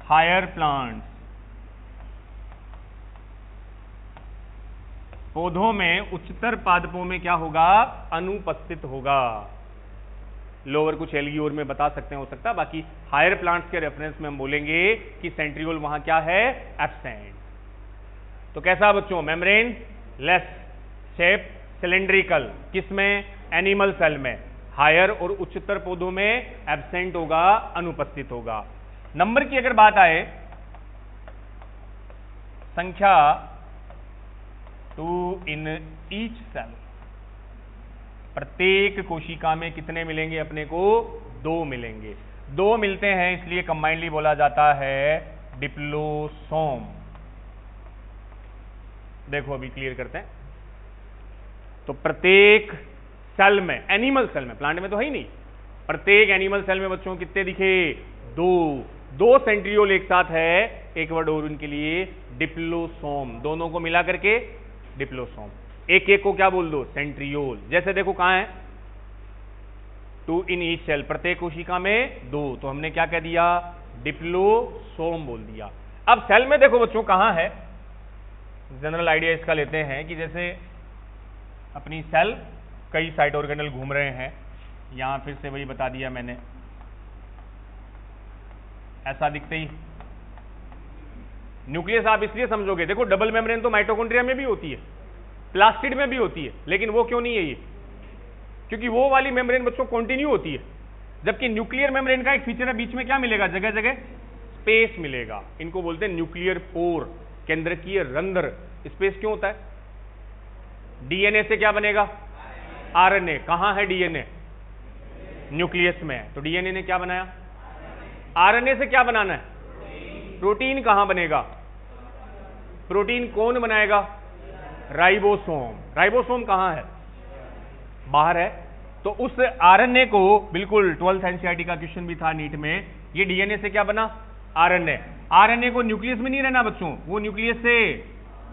हायर प्लांट्स, पौधों में उच्चतर पादपों में क्या होगा, अनुपस्थित होगा। लोअर कुछ एल्गी और में बता सकते हैं, हो सकता है, बाकी हायर प्लांट्स के रेफरेंस में हम बोलेंगे कि सेंट्रियोल वहां क्या है, एब्सेंट। तो कैसा बच्चों, मेम्ब्रेन लेस, शेप सिलिंड्रिकल, किसमें, एनिमल सेल में, हायर और उच्चतर पौधों में एब्सेंट होगा, अनुपस्थित होगा। नंबर की अगर बात आए, संख्या 2 इन ईच सेल, प्रत्येक कोशिका में कितने मिलेंगे अपने को, 2 मिलेंगे। 2 मिलते हैं, इसलिए कंबाइंडली बोला जाता है डिप्लोसोम। देखो अभी क्लियर करते हैं। तो प्रत्येक सेल में, एनिमल सेल में, प्लांट में तो है ही नहीं, प्रत्येक एनिमल सेल में बच्चों कितने दिखे, 2 सेंट्रियोल एक साथ है। एक वर्ड और उनके लिए, डिप्लोसोम, दोनों को मिला करके डिप्लोसोम। एक एक को क्या बोल दो, सेंट्रियोल। जैसे देखो कहां है, 2 इन ईच सेल, प्रत्येक कोशिका में 2, तो हमने क्या कह दिया, डिप्लोसोम बोल दिया। अब सेल में देखो बच्चों कहां है, जनरल आइडिया इसका लेते हैं कि जैसे अपनी सेल कई साइट ऑर्गेनल घूम रहे हैं, यहां फिर से वही बता दिया मैंने, ऐसा दिखते ही न्यूक्लियस आप इसलिए समझोगे, देखो डबल मेम्ब्रेन तो माइटोकॉन्ड्रिया में भी होती है, प्लास्टिड में भी होती है, लेकिन वो क्यों नहीं है ये, क्योंकि वो वाली मेम्ब्रेन बच्चों कंटिन्यू होती है। जबकि न्यूक्लियर मेम्ब्रेन का एक फीचर है, बीच में क्या मिलेगा, जगह जगह स्पेस मिलेगा। इनको बोलते हैं न्यूक्लियर पोर, केंद्रकीय रंध्र। स्पेस क्यों होता है, डीएनए से क्या बनेगा, आरएनए। कहां है डीएनए, न्यूक्लियस में। तो डीएनए ने क्या बनाया, आरएनए से क्या बनाना है, प्रोटीन। कहां बनेगा, प्रोटीन कौन बनाएगा, राइबोसोम। राइबोसोम कहां है, बाहर है, तो उस आरएनए को, बिल्कुल 12th एनसीईआरटी का क्वेश्चन भी था नीट में, ये डीएनए से क्या बना, आरएनए। आरएनए को न्यूक्लियस में नहीं रहना बच्चों, वो न्यूक्लियस से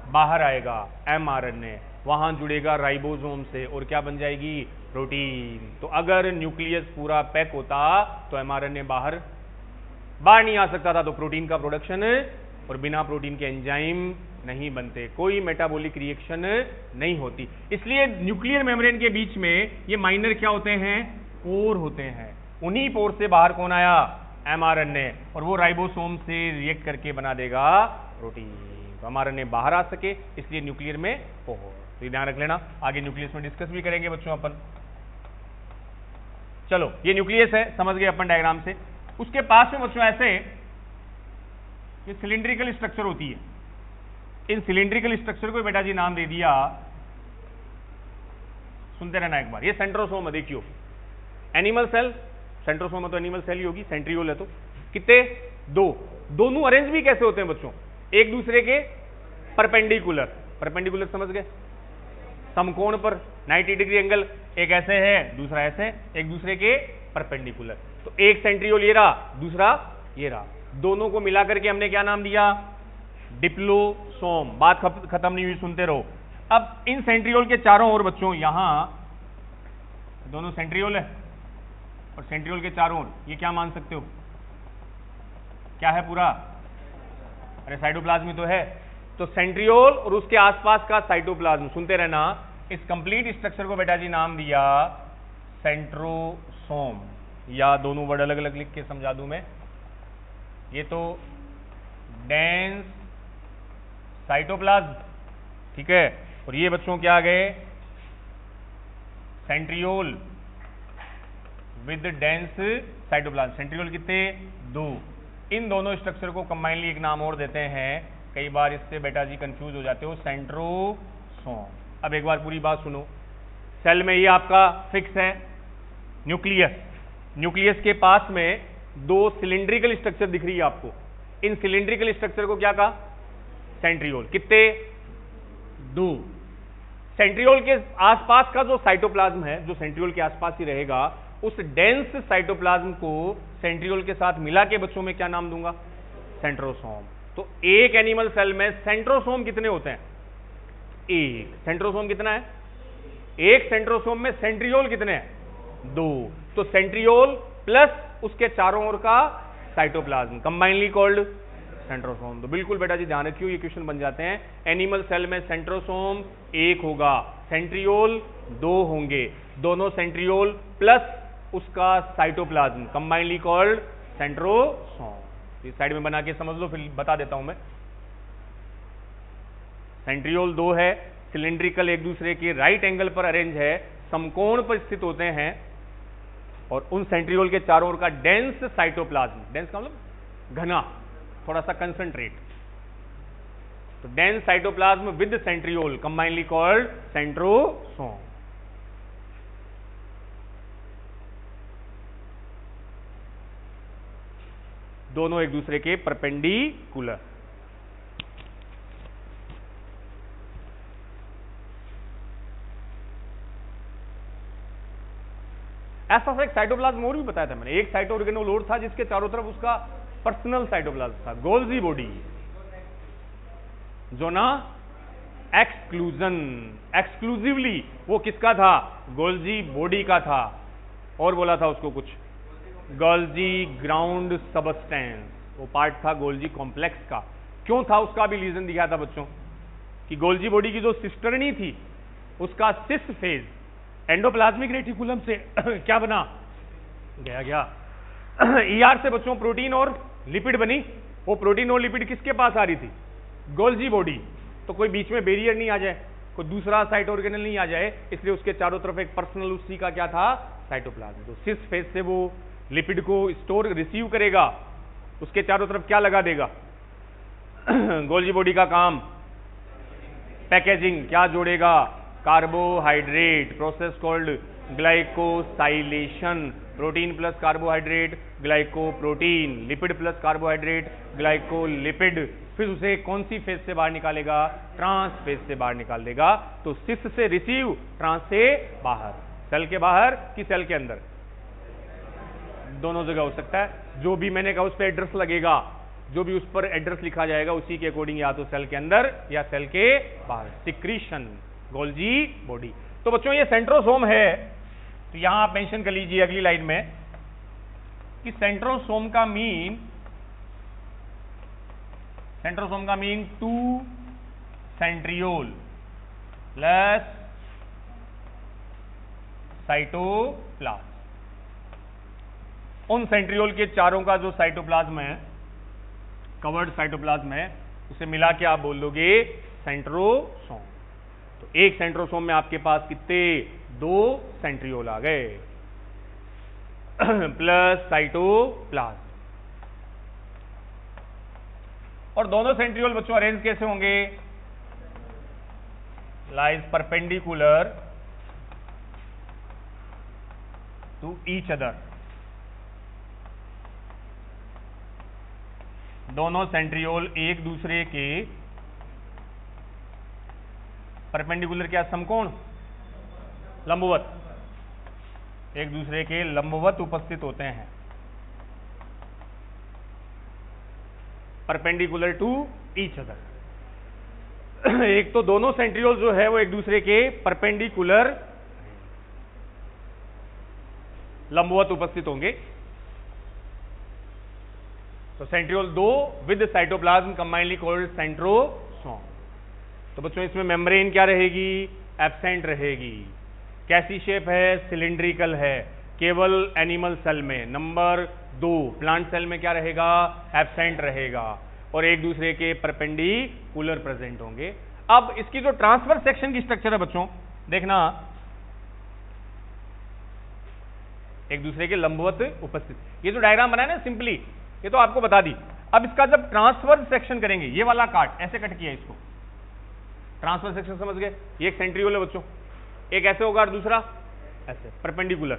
बाहर आएगा, एमआरएनए, वहां जुड़ेगा राइबोसोम से और क्या बन जाएगी, प्रोटीन। तो अगर न्यूक्लियस पूरा पैक होता तो एमआरएनए बाहर नहीं आ सकता था, तो प्रोटीन का प्रोडक्शन, और बिना प्रोटीन के एंजाइम नहीं बनते, कोई मेटाबॉलिक रिएक्शन नहीं होती। इसलिए न्यूक्लियर मेम्ब्रेन के बीच में ये माइनर क्या होते हैं, पोर होते हैं। उन्हीं पोर से बाहर कौन आया, एमआरएनए, और वो राइबोसोम से रिएक्ट करके बना देगा प्रोटीन। तो एमआरएनए बाहर आ सके इसलिए न्यूक्लियर में पोर, तो ध्यान रख लेना। आगे न्यूक्लियस में डिस्कस भी करेंगे बच्चों अपन। चलो ये न्यूक्लियस है, समझ गए अपन डायग्राम से। उसके पास में बच्चों ऐसे ये सिलिंड्रिकल स्ट्रक्चर होती है। इन सिलिंड्रिकल स्ट्रक्चर को बेटा जी नाम दे दिया, सुनते रहना एक बार, ये सेंट्रोसोम है। देखियो एनिमल सेल, सेंट्रोसोम है तो एनिमल सेल ही होगी, सेंट्रियोल है तो कितने, दो। दोनों अरेंज भी कैसे होते हैं बच्चों, एक दूसरे के परपेंडिकुलर। परपेंडिकुलर समझ गए, समकोण पर 90 डिग्री एंगल, एक ऐसे है दूसरा ऐसे, एक दूसरे के परपेंडिकुलर। तो एक सेंट्रियोल ये रहा, दूसरा ये रहा, दोनों को मिलाकर के हमने क्या नाम दिया, डिप्लोसोम। बात खत्म नहीं हुई, सुनते रहो। अब इन सेंट्रियोल के चारों ओर बच्चों, यहां दोनों सेंट्रियोल है और सेंट्रियोल के चारों ओर ये क्या मान सकते हो, क्या है पूरा, अरे साइटोप्लाज्म तो है। तो सेंट्रियोल और उसके आसपास का साइटोप्लाज्म, सुनते रहना। इस कंप्लीट स्ट्रक्चर को बेटा जी नाम दिया सेंट्रोसोम, या दोनों वर्ड अलग अलग लिख के समझा दूं मैं। ये तो डेंस साइटोप्लाज्म, ठीक है, और ये बच्चों क्या आ गए, centriole with dense cytoplasm. Centriole कितने, दो। इन दोनों स्ट्रक्चर को कंबाइनली एक नाम और देते हैं, कई बार इससे बेटा जी कंफ्यूज हो जाते हो, सेंट्रोसोम। अब एक बार पूरी बात सुनो। सेल में ये आपका फिक्स है न्यूक्लियस, न्यूक्लियस के पास में दो सिलिंड्रिकल स्ट्रक्चर दिख रही है आपको। इन सिलिंड्रिकल स्ट्रक्चर को क्या कहा, सेंट्रियोल। कितने, दो। सेंट्रियोल के आसपास का जो साइटोप्लाज्म है, जो सेंट्रियोल के आसपास ही रहेगा, उस डेंस साइटोप्लाज्म को सेंट्रियोल के साथ मिला के बच्चों में क्या नाम दूंगा, सेंट्रोसोम। तो एक एनिमल सेल में सेंट्रोसोम कितने होते हैं, एक। सेंट्रोसोम कितना है, एक। सेंट्रोसोम में सेंट्रियोल कितने हैं, दो। तो सेंट्रियोल प्लस उसके चारों ओर का साइटोप्लाज्म कंबाइनली कॉल्ड सेंट्रोसोम। तो बिल्कुल बेटा जी ध्यान रखियो, ये क्वेश्चन बन जाते हैं। एनिमल सेल में सेंट्रोसोम एक होगा, सेंट्रियोल दो होंगे, दोनों सेंट्रियोल प्लस उसका साइटोप्लाज्म कंबाइनली कॉल्ड सेंट्रोसोम। इस साइड में बना के समझ लो, फिर बता देता हूं मैं। सेंट्रियोल दो है, सिलिंड्रिकल एक दूसरे के राइट एंगल पर अरेंज है, समकोण पर स्थित होते हैं, और उन सेंट्रियोल के चारों ओर का डेंस साइटोप्लाज्म, डेंस का मतलब घना, थोड़ा सा कंसंट्रेट, तो dense cytoplasm with centriole combinedly called centrosome. दोनों एक दूसरे के परपेंडिकुलर। ऐसा सा एक साइटोप्लाज्म और भी बताया था मैंने, एक साइटो ऑर्गेनोल और था जिसके चारों तरफ उसका पर्सनल साइटोप्लाज्म था, गोल्जी बॉडी, जो ना एक्सक्लूजन, एक्सक्लूसिवली वो किसका था, गोल्जी बॉडी का था, और बोला था उसको कुछ गोल्जी ग्राउंड सबस्टेंस, वो पार्ट था गोल्जी कॉम्प्लेक्स का। क्यों था उसका भी रीजन दिया था बच्चों, कि गोल्जी बॉडी की जो सिस्टर्नी थी उसका सिस फेज एंडोप्लाज्मिक रेटिकुलम से क्या बना, गया ईआर से बच्चों प्रोटीन और लिपिड बनी। वो प्रोटीन और लिपिड किसके पास आ रही थी, गोल्जी बॉडी। तो कोई बीच में बैरियर नहीं आ जाए, कोई दूसरा साइट ऑर्गेनल नहीं आ जाए, इसलिए उसके चारों तरफ एक पर्सनल उसी का क्या था, साइटोप्लाज्म। तो सिस फेज से वो लिपिड को स्टोर रिसीव करेगा, उसके चारों तरफ क्या लगा देगा, गोल्जी बॉडी का काम पैकेजिंग, क्या जोड़ेगा, carbohydrate, process called glycosylation, protein plus carbohydrate glycoprotein, lipid plus carbohydrate glycolipid. फिर उसे कौन सी फेज से बाहर निकालेगा, ट्रांस फेज से बाहर निकाल देगा। तो सिस से रिसीव, ट्रांस से बाहर। सेल के बाहर कि सेल के अंदर? दोनों जगह हो सकता है। जो भी मैंने कहा उस पर एड्रेस लगेगा, जो भी उस पर एड्रेस लिखा जाएगा उसी के अकॉर्डिंग या तो सेल के अंदर या सेल के बाहर। Secretion, Golgi body. तो बच्चों ये सेंट्रोसोम है, तो यहां आप मेंशन कर लीजिए अगली लाइन में कि सेंट्रोसोम का mean to centriole plus cytoplasm. उन सेंट्रियोल के चारों का जो साइटोप्लाज्म है, कवर्ड साइटोप्लाज्म है, उसे मिला के आप बोल दोगे सेंट्रोसोम। तो एक सेंट्रोसोम में आपके पास कितने? 2 सेंट्रियोल आ गए प्लस साइटोप्लाज्म। और दोनों सेंट्रियोल बच्चों अरेंज कैसे होंगे? Lies perpendicular to each other. दोनों सेंट्रियोल एक दूसरे के परपेंडिकुलर, क्या समकोण? लंबवत, एक दूसरे के लंबवत उपस्थित होते हैं। Perpendicular to each other. एक तो दोनों सेंट्रियोल जो है वो एक दूसरे के परपेंडिकुलर लंबवत उपस्थित होंगे। तो centriole 2 with cytoplasm combinedly called centrosome. तो बच्चों इसमें मेम्ब्रेन क्या रहेगी? एब्सेंट रहेगी। कैसी शेप है? सिलिंड्रिकल है, केवल एनिमल सेल में। नंबर 2 प्लांट सेल में क्या रहेगा? एब्सेंट रहेगा और एक दूसरे के परपेंडिकुलर प्रेजेंट होंगे। अब इसकी जो ट्रांसफर सेक्शन की स्ट्रक्चर है बच्चों, देखना, एक दूसरे के लंबवत उपस्थित। ये जो डायग्राम बनाया ना सिंपली, ये तो आपको बता दी। अब इसका जब ट्रांसफर सेक्शन करेंगे, ये वाला काट ऐसे कट किया इसको, ट्रांसफर सेक्शन समझ गए? ये एक सेंट्रियोल है बच्चों, एक ऐसे होगा और दूसरा ऐसे परपेंडिकुलर।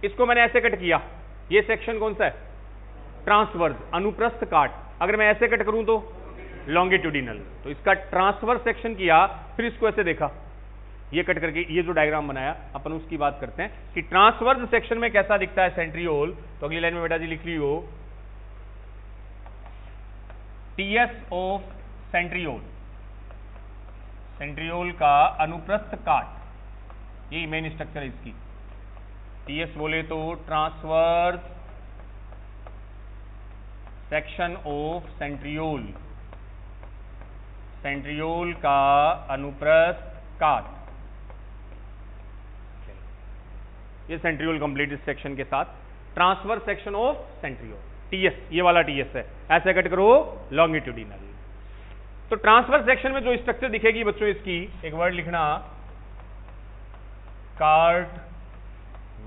इसको मैंने ऐसे कट किया, ये सेक्शन कौन सा है? ट्रांसवर्स, अनुप्रस्थ काट। अगर मैं ऐसे कट करूं तो लॉन्गिट्यूडिनल। तो इसका ट्रांसफर सेक्शन किया, फिर इसको ऐसे देखा, ये कट करके ये जो डायग्राम बनाया, अपन उसकी बात करते हैं कि ट्रांसवर्स सेक्शन में कैसा दिखता है सेंट्रियोल। तो अगली लाइन में बेटा जी लिख लियो टीएस ऑफ सेंट्रियोल, सेंट्रियोल का अनुप्रस्थ काट, ये मेन स्ट्रक्चर है इसकी। टीएस बोले तो transverse section of centriole, centriole का अनुप्रस्थ काट। ये सेंट्रियोल कंप्लीट इस सेक्शन के साथ। Transverse section of centriole, TS, ये वाला टीएस है, ऐसे कट करो लॉन्गिट्यूडिनल। तो ट्रांसवर्स सेक्शन में जो स्ट्रक्चर दिखेगी बच्चों, इसकी एक वर्ड लिखना, कार्ट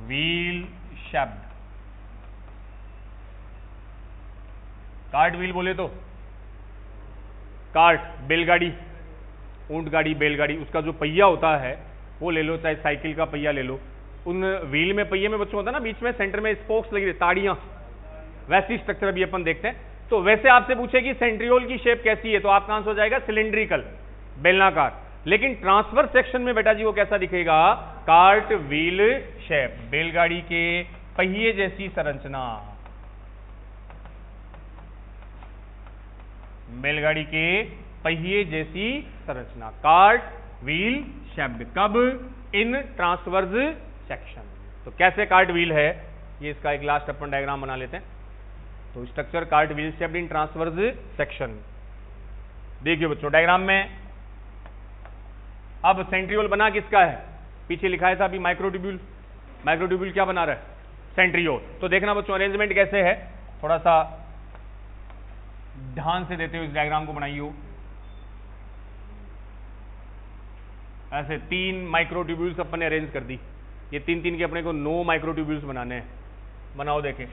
व्हील शब्द। कार्ट व्हील बोले तो कार्ट बैलगाड़ी, ऊंट गाड़ी, बैलगाड़ी, उसका जो पहिया होता है वो ले लो, चाहे साइकिल का पहिया ले लो। उन व्हील में, पहिए में बच्चों होता है ना बीच में सेंटर में स्पोक्स लगी, ताड़ियां, वैसी स्ट्रक्चर अभी अपन देखते हैं। तो वैसे आपसे पूछेगी सेंट्रियोल की शेप कैसी है, तो आपका आंसर हो जाएगा सिलिंड्रिकल, बेलनाकार। लेकिन ट्रांसफर सेक्शन में बेटा जी वो कैसा दिखेगा? कार्ट व्हील शेप, बैलगाड़ी के पहिए जैसी संरचना, बैलगाड़ी के पहिए जैसी संरचना, कार्ट व्हील शेप। कब? इन ट्रांसवर्स सेक्शन। तो कैसे कार्ट व्हील है, ये इसका एक लास्ट अपन डायग्राम बना लेते हैं। तो structure cart wheel shaped in transverse section. देखिए बच्चों डायग्राम में, अब सेंट्रियोल बना किसका है? पीछे लिखा था अभी माइक्रोट्यूब्यूल। माइक्रोट्यूब्यूल क्या बना रहा है? सेंट्रियोल। तो देखना बच्चों अरेंजमेंट कैसे है, थोड़ा सा ध्यान से देते हुए इस डायग्राम को बनाइए। ऐसे 3 माइक्रोट्यूब्यूल्स अपन ने अरेंज कर दी। ये 3-3 के अपने को 9 माइक्रोट्यूब्यूल्स बनाने हैं। बनाओ देखें।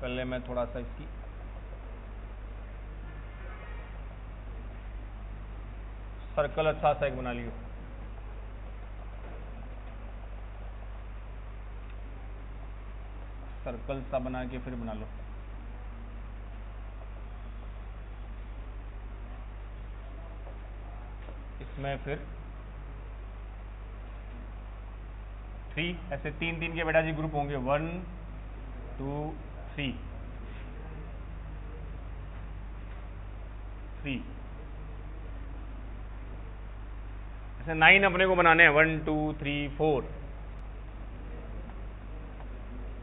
पहले मैं थोड़ा सा इसकी सर्कल अच्छा सा एक बना लियो। सर्कल सा बना के फिर बना लो। इसमें फिर 3, ऐसे 3 3 के बेटा जी ग्रुप होंगे, 1 2 3 3, ऐसे 9 अपने को बनाने हैं, 1 2 3 4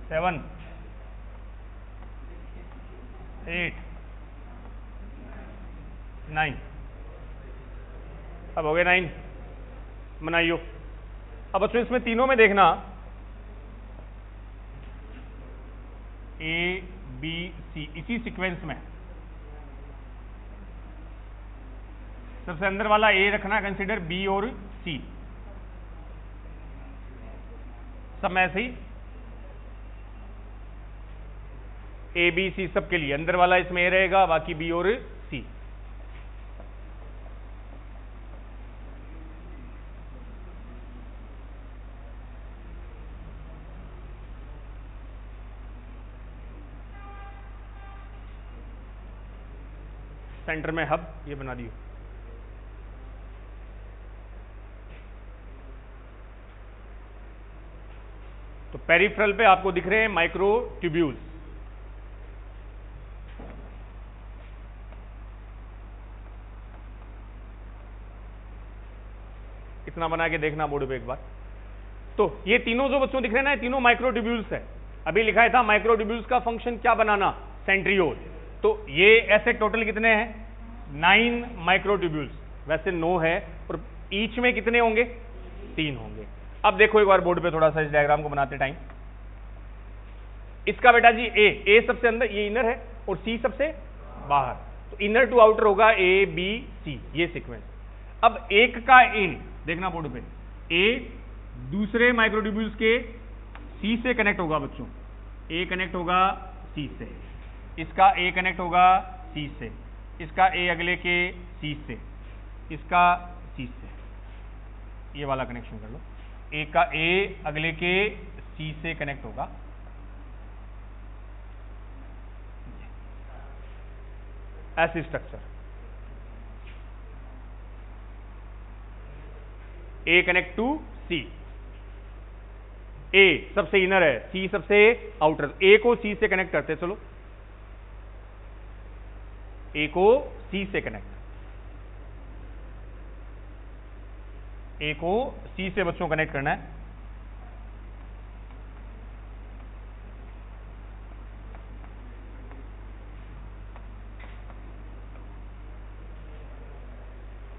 7 8 9, अब हो गए 9, बनाइयो। अब बच्चों इसमें तीनों में देखना A B C इसी सीक्वेंस में, सबसे अंदर वाला A रखना कंसिडर, B और C सब में ऐसे ही A B C सब के लिए अंदर वाला इसमें A रहेगा, बाकी B और C। सेंटर में हब ये बना दियो। तो पेरिफेरल पे आपको दिख रहे हैं माइक्रो ट्यूब्यूल्स। इतना बना के देखना बोर्ड पे एक बार। तो ये तीनों जो बच्चों दिख रहे हैं ना, ये तीनों माइक्रो ट्यूब्यूल्स है। अभी लिखा है था माइक्रो ट्यूब्यूल्स का फंक्शन क्या बनाना, सेंट्रियोल। तो ये ऐसे टोटल कितने हैं, 9 माइक्रो ट्यूब्यूल्स, वैसे 9 है, और ईच में कितने होंगे, 3 होंगे। अब देखो एक बार बोर्ड पे थोड़ा सा इस डायग्राम को बनाते टाइम, इसका बेटा जी ए सबसे अंदर, ये इनर है, और सी सबसे बाहर, तो इनर टू आउटर होगा ए बी सी, ये सीक्वेंस। अब एक का ए देखना बोर्ड पे, ए दूसरे माइक्रोट्यूब्यूल्स के सी से कनेक्ट होगा बच्चों, ए कनेक्ट होगा सी से, इसका ए कनेक्ट होगा सी से, इसका ए अगले के सी से, इसका सी से, ये वाला कनेक्शन कर लो। ए का ए अगले के सी से कनेक्ट होगा, ऐसी स्ट्रक्चर। ए कनेक्ट टू सी, ए सबसे इनर है, सी सबसे आउटर, ए को सी से कनेक्ट करते, चलो ए को सी से कनेक्ट, ए को सी से बच्चों कनेक्ट करना है।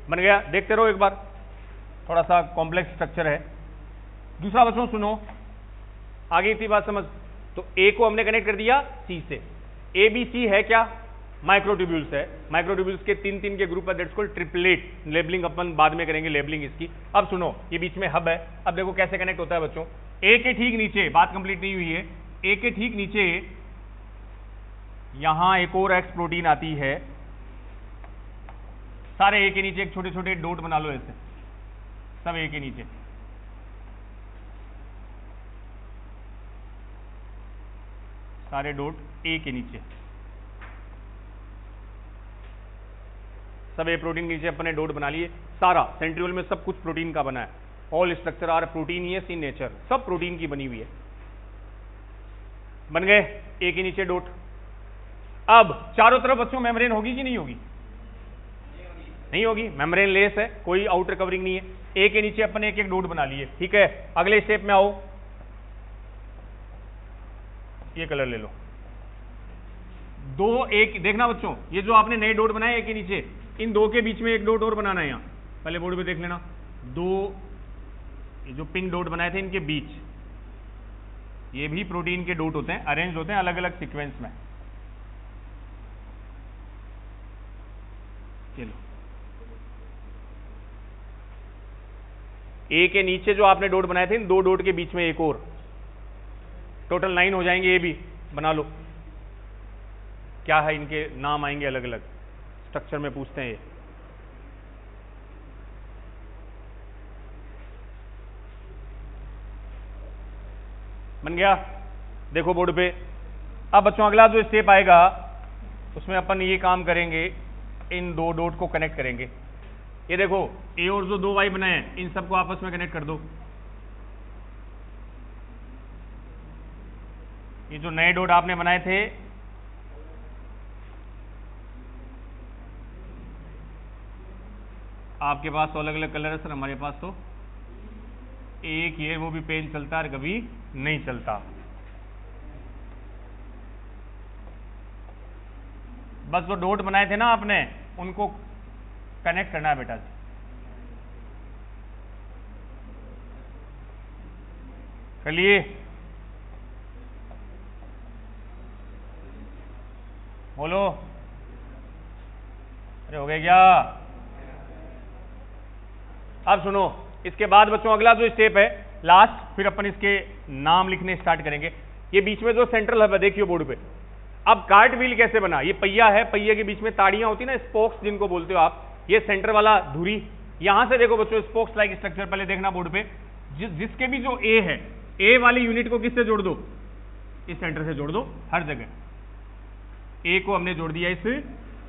बन गया, देखते रहो एक बार, थोड़ा सा कॉम्प्लेक्स स्ट्रक्चर है। दूसरा बच्चों सुनो, आगे इतनी बात समझ। तो ए को हमने कनेक्ट कर दिया सी से, ए बी सी है क्या, माइक्रोट्यूब्यूल्स है। माइक्रोट्यूब्यूल्स के 3 3 के ग्रुप है, दैट्स कॉल्ड ट्रिपलेट। लेबलिंग अपन बाद में करेंगे, लेबलिंग इसकी। अब सुनो, ये बीच में हब है। अब देखो कैसे कनेक्ट होता है बच्चों। ए के ठीक नीचे, बात कंप्लीट नहीं हुई है, ए के ठीक नीचे यहां एक और एक्स प्रोटीन आती है, सारे ए के नीचे एक छोटे छोटे डॉट बना लो ऐसे, सब ए के नीचे, सारे डॉट ए के नीचे, सब ए प्रोटीन के नीचे अपने डॉट बना लिए। सारा सेंट्रियोल में सब कुछ प्रोटीन का बना है, all structure are proteinaceous in nature, सब प्रोटीन की बनी हुई है। बन गए ए के नीचे डॉट। अब चारों तरफ बच्चों मेम्ब्रेन होगी कि नहीं होगी, नहीं होगी, मेम्ब्रेन लेस है, कोई आउटर कवरिंग नहीं है। ए के नीचे अपन एक एक डॉट बना लिए, ठीक है। अगले स्टेप में आओ, ये कलर ले लो, दो एक देखना बच्चों, ये जो आपने नए डॉट बनाए ए के नीचे, इन दो के बीच में एक डॉट और बनाना है। यहां पहले बोर्ड पे देख लेना, दो ये जो पिंक डॉट बनाए थे इनके बीच, ये भी प्रोटीन के डॉट होते हैं, अरेंज होते हैं अलग अलग सीक्वेंस में। चलो, ए के नीचे जो आपने डॉट बनाए थे, इन दो डॉट के बीच में एक और, टोटल 9 हो जाएंगे। ये भी बना लो, क्या है इनके नाम आएंगे अलग अलग, स्ट्रक्चर में पूछते हैं ये। बन गया, देखो बोर्ड पे। अब बच्चों अगला जो स्टेप आएगा उसमें अपन ये काम करेंगे, इन दो डॉट को कनेक्ट करेंगे। ये देखो ए और जो दो वाई बनाए हैं, इन सबको आपस में कनेक्ट कर दो। ये जो नए डॉट आपने बनाए थे आपके पास तो अलग अलग कलर है सर, हमारे पास तो एक ये वो भी पेन चलता है और कभी नहीं चलता। बस जो डॉट बनाए थे ना आपने उनको कनेक्ट करना है बेटा जी। कर लिए? बोलो, अरे हो गया क्या? अब सुनो, इसके बाद बच्चों अगला जो स्टेप है लास्ट, फिर अपन इसके नाम लिखने स्टार्ट करेंगे। ये बीच में जो सेंट्रल हब है देखियो बोर्ड पे। अब कार्ट व्हील कैसे बना? ये पहिया है, पहिए के बीच में ताड़ियां होती ना, स्पोक्स जिनको बोलते हो आप, ये सेंटर वाला धुरी। यहां से देखो बच्चों स्पोक्स लाइक स्ट्रक्चर, पहले देखना बोर्ड पे, जिसके भी जो ए है, ए वाली यूनिट को किससे जोड़ दो? इस सेंटर से जोड़ दो हर जगह। ए को हमने जोड़ दिया इस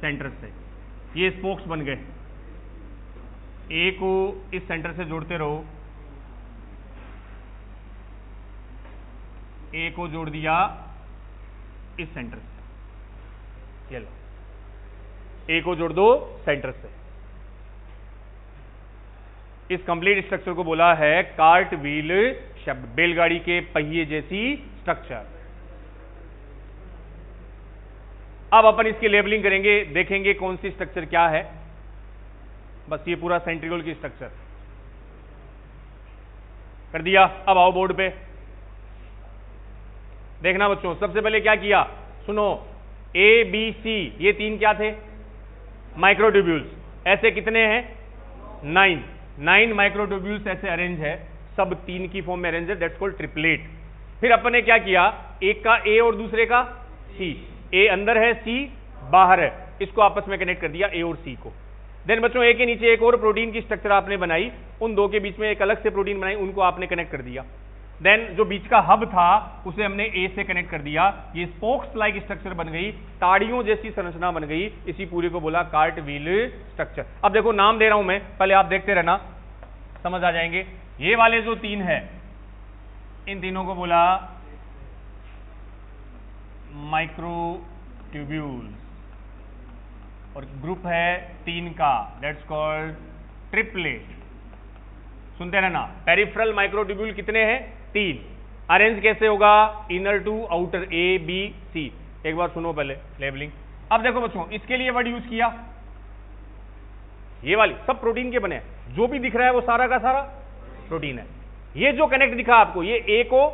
सेंटर से, ये स्पोक्स बन गए। ए को इस सेंटर से जोड़ते रहो, ए को जोड़ दिया इस सेंटर से, ये लो, ए को जोड़ दो सेंटर से। इस कंप्लीट स्ट्रक्चर को बोला है कार्ट व्हील शब्द, बैलगाड़ी के पहिए जैसी स्ट्रक्चर। अब अपन इसकी लेबलिंग करेंगे, देखेंगे कौन सी स्ट्रक्चर क्या है। बस ये पूरा सेंट्रियोल की स्ट्रक्चर कर दिया। अब आओ बोर्ड पे, देखना बच्चों, सबसे पहले क्या किया सुनो, ए बी सी ये तीन क्या थे? माइक्रोट्यूब्यूल्स। ऐसे कितने हैं? 9 माइक्रोट्यूब्यूल्स ऐसे अरेंज है, सब तीन की फॉर्म में अरेंज है, दैट्स कॉल्ड ट्रिपलेट। फिर अपन ने क्या किया, एक का ए और दूसरे का सी, ए अंदर है सी बाहर है, इसको आपस में कनेक्ट कर दिया ए और सी को। देन बच्चों ए के नीचे एक और प्रोटीन की स्ट्रक्चर आपने बनाई, उन दो के बीच में एक अलग से प्रोटीन बनाई, उनको आपने कनेक्ट कर दिया। देन जो बीच का हब था उसे हमने ए से कनेक्ट कर दिया, ये स्पोक्स लाइक स्ट्रक्चर बन गई, ताड़ियों जैसी संरचना बन गई। इसी पूरे को बोला कार्ट व्हील स्ट्रक्चर। अब देखो नाम दे रहा हूं मैं, पहले आप देखते रहना, समझ आ जाएंगे। ये वाले जो तीन है, इन तीनों को बोला माइक्रोट्यूब्यूल्स, और ग्रुप है तीन का, दैट्स कॉल्ड ट्रिपलेट। सुनते रहना, पेरिफेरल माइक्रोट्यूब्यूल कितने हैं? 3। अरेंज कैसे होगा? Inner to outer, A B C. एक बार सुनो पहले लेबलिंग। अब देखो बच्चों, इसके लिए वर्ड यूज किया, ये वाली सब प्रोटीन के बने हैं, जो भी दिख रहा है वो सारा का सारा प्रोटीन है। ये जो कनेक्ट दिखा आपको, ये ए को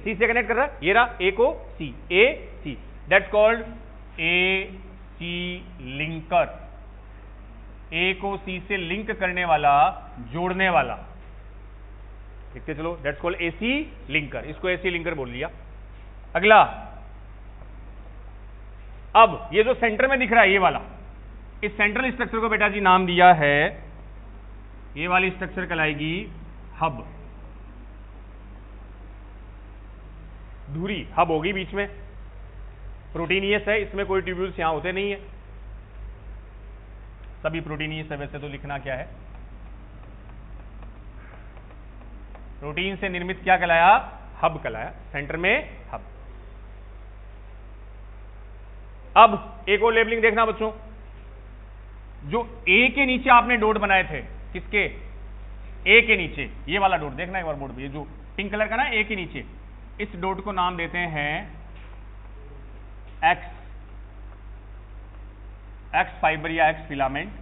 सी से कनेक्ट कर रहा है, ये रहा ए को C, A C, that's called A C linker. A को सी से लिंक करने वाला, जोड़ने वाला, लिखते चलो, दैट्स कॉल्ड एसी लिंकर। इसको एसी लिंकर बोल लिया। अगला, अब ये जो सेंटर में दिख रहा है ये वाला, इस सेंट्रल स्ट्रक्चर को बेटा जी नाम दिया है, ये वाली स्ट्रक्चर कहलाएगी हब। धुरी हब होगी बीच में, प्रोटीनियस है, इसमें कोई ट्यूब्यूल्स यहां होते नहीं है, सभी प्रोटीनियस है। वैसे तो लिखना क्या है, प्रोटीन से निर्मित क्या कहलाया? हब कहलाया, सेंटर में हब। अब एक और लेबलिंग देखना बच्चों, जो ए के नीचे आपने डॉट बनाए थे, किसके? ए के नीचे, ये वाला डॉट देखना एक बार बोर्ड पे, ये जो पिंक कलर का ना ए के नीचे, इस डॉट को नाम देते हैं एक्स, एक्स फाइबर या x filament.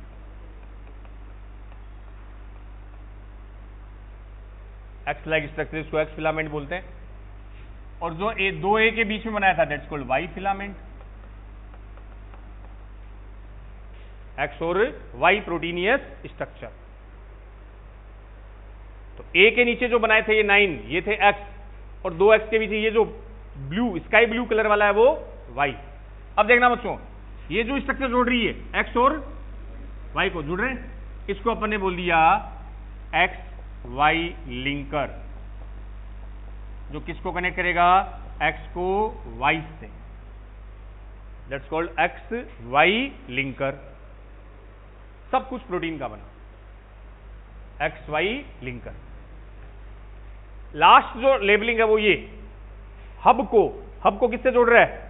X like structure, इसको एक्स फिलामेंट बोलते हैं। और जो ए, दो ए के बीच में बनाया था, that's called Y filament. X और वाई प्रोटीनियस स्ट्रक्चर। तो ए के नीचे जो बनाए थे ये 9, ये थे एक्स, और दो एक्स के बीच ये जो ब्लू, स्काई ब्लू कलर वाला है वो वाई। अब देखना बच्चों, ये जो स्ट्रक्चर जोड़ रही है एक्स और वाई को जुड़ रहे हैं, इसको अपन ने बोल दिया एक्स वाई लिंकर, जो किसको कनेक्ट करेगा? एक्स को वाई से, that's called X Y linker. सब कुछ प्रोटीन का बना, एक्स वाई लिंकर। लास्ट जो लेबलिंग है वो ये हब को किससे जोड़ रहा है?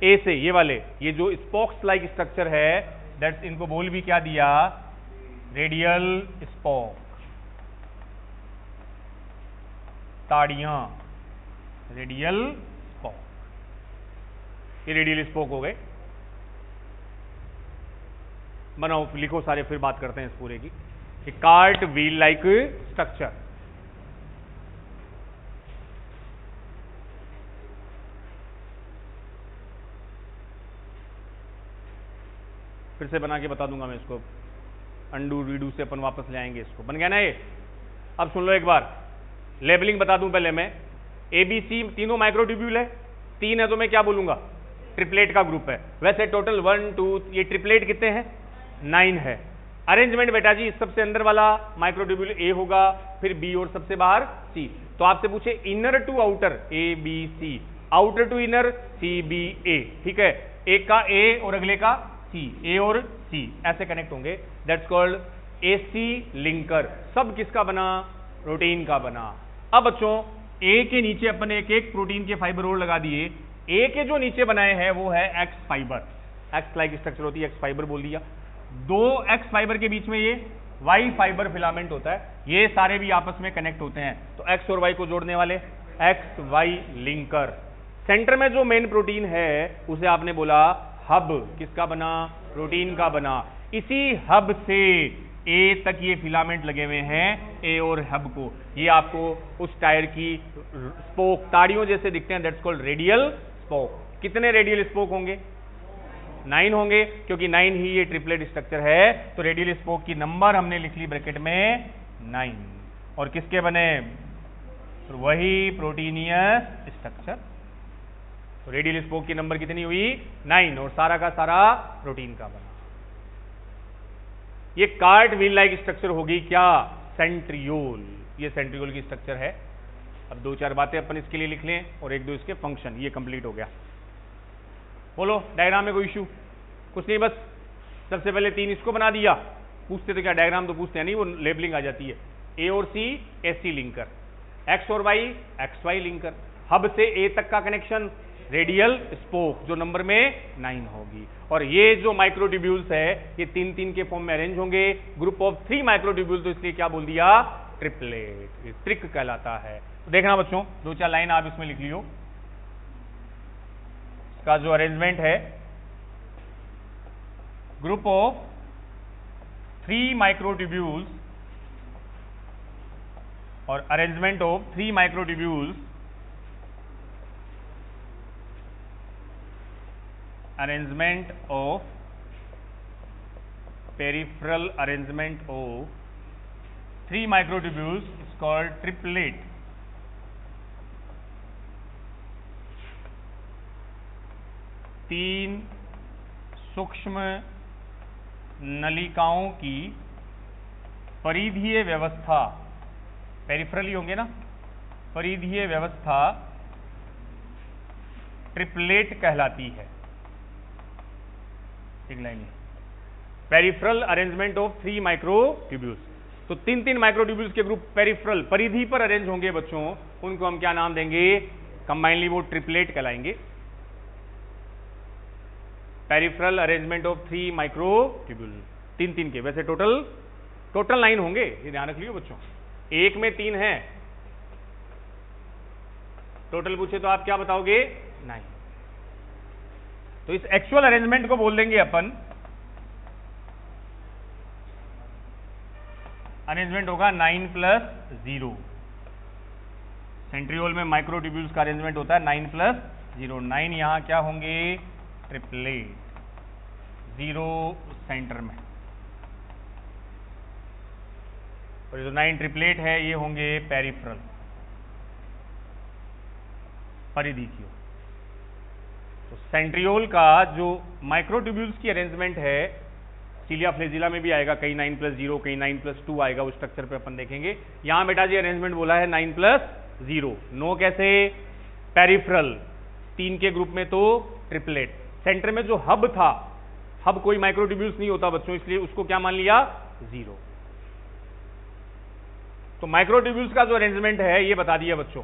ए से। ये वाले, ये जो स्पोक्स लाइक स्ट्रक्चर है, दैट्स, इनको बोल भी क्या दिया? रेडियल स्पोक, ताड़ियां, रेडियल स्पोक। ये रेडियल स्पोक हो गए। बनाओ, लिखो सारे, फिर बात करते हैं इस पूरे की। कार्ट व्हील लाइक स्ट्रक्चर, फिर से बना के बता दूंगा मैं इसको, अंडू रीडू से अपन वापस ले आएंगे इसको। बन गया ना ये? अब सुन लो एक बार, लेबलिंग बता दूं पहले मैं। ए बी सी तीनों माइक्रोट्यूब्यूल है, 3 है तो मैं क्या बोलूंगा? ट्रिपलेट का ग्रुप है। वैसे टोटल 1 2 ये ट्रिपलेट कितने हैं? 9 है। अरेंजमेंट बेटा जी, सबसे अंदर वाला माइक्रोट्यूब्यूल ए होगा, फिर बी और सबसे बाहर सी। तो आपसे पूछे inner to outer, A B C, outer to inner, C B A. ठीक है, एक का ए और अगले का सी, ए और सी ऐसे कनेक्ट होंगे, दैट्स कॉल्ड एसी लिंकर। सब किसका बना? प्रोटीन का बना। अब बच्चों, ए के नीचे अपन एक एक प्रोटीन के फाइबर और लगा दिए। ए के जो नीचे बनाए हैं वो है x fibre, x like structure होती है, एक्स फाइबर बोल दिया। 2 एक्स फाइबर के बीच में ये वाई फाइबर फिलामेंट होता है, ये सारे भी आपस में कनेक्ट होते हैं। तो एक्स और वाई को जोड़ने वाले एक्स वाई लिंकर। सेंटर में जो मेन प्रोटीन है उसे आपने बोला हब, किसका बना? प्रोटीन का बना। इसी हब से ए तक ये फिलामेंट लगे हुए हैं, ए और हब को। ये आपको उस टायर की स्पोक, ताड़ियों जैसे दिखते हैं, दैट्स कॉल्ड रेडियल स्पोक। कितने रेडियल स्पोक होंगे? 9 होंगे, क्योंकि 9 ही ये ट्रिपलेट स्ट्रक्चर है। तो रेडियल स्पोक की नंबर हमने लिख ली ब्रैकेट में 9। और किसके बने? वही प्रोटीनियस स्ट्रक्चर। तो रेडियल स्पोक की नंबर कितनी हुई? 9, और सारा का सारा प्रोटीन का बना। ये कार्ट व्हील लाइक स्ट्रक्चर होगी क्या? सेंट्रियोल। ये सेंट्रियोल की स्ट्रक्चर है। अब 2-4 बातें अपन इसके लिए लिख लें और 1-2 इसके फंक्शन। ये कंप्लीट हो गया। बोलो, डायग्राम में कोई इशू? कुछ नहीं, बस सबसे पहले 3 इसको बना दिया। पूछते तो क्या, डायग्राम तो पूछते हैं नहीं, वो लेबलिंग आ जाती है। ए और सी, एसी लिंकर, एक्स और Y, X Y linker. Hub से ए तक का कनेक्शन रेडियल स्पोक, जो नंबर में 9 होगी। और ये जो माइक्रोट्यूब्यूल्स है ये 3-3 के फॉर्म में अरेंज होंगे। ग्रुप ऑफ 3 माइक्रोट्यूब्यूल्स, तो इसलिए क्या बोल दिया? ट्रिपलेट। ट्रिक कहलाता है। तो देखना बच्चों, 2-4 लाइन आप इसमें लिख लियो। इसका जो अरेंजमेंट है, ग्रुप ऑफ 3 माइक्रोट्यूब्यूल्स और arrangement of 3 microtubules, arrangement of peripheral arrangement of 3 microtubules is called triplet. तीन सूक्ष्म नलिकाओं की परिधीय व्यवस्था, पेरिफेरल होंगे ना, परिधीय व्यवस्था ट्रिपलेट कहलाती है। एक लाइन है, पेरिफेरल अरेंजमेंट ऑफ 3 माइक्रोट्यूब्यूल्स। तो 3-3 माइक्रोट्यूब्यूल्स के ग्रुप पेरिफेरल, परिधि पर अरेंज होंगे बच्चों, उनको हम क्या नाम देंगे? कंबाइनली वो ट्रिपलेट कहलाएंगे। पेरिफेरल अरेंजमेंट ऑफ 3 माइक्रोट्यूब्यूल, 3-3 के। वैसे टोटल 9 होंगे, ये ध्यान रख लियो बच्चों। एक में 3 है, टोटल पूछे तो आप क्या बताओगे? 9। तो इस एक्चुअल अरेंजमेंट को बोल देंगे अपन, अरेंजमेंट होगा 9+0। सेंट्रियोल में माइक्रोट्यूब्यूल्स का अरेंजमेंट होता है 9+0। 9 यहां क्या होंगे? ट्रिपलेट, 0 सेंटर में। और जो 9 ट्रिपलेट है ये होंगे पेरिफेरल, परिधि की। तो सेंट्रियोल का जो माइक्रोट्यूब्यूल्स की अरेंजमेंट है, सीलिया फ्लेजिला में भी आएगा, कहीं 9+0 कहीं 9+2 आएगा, उस स्ट्रक्चर पे अपन देखेंगे। यहां बेटा जी अरेंजमेंट बोला है 9+0। नो कैसे? पेरिफेरल, 3 के ग्रुप में तो ट्रिपलेट। सेंटर में जो हब था, हब कोई माइक्रोट्यूब्यूल्स नहीं होता बच्चों, इसलिए उसको क्या मान लिया? 0। तो माइक्रोट्यूब्यूल्स का जो अरेंजमेंट है ये बता दिया बच्चों।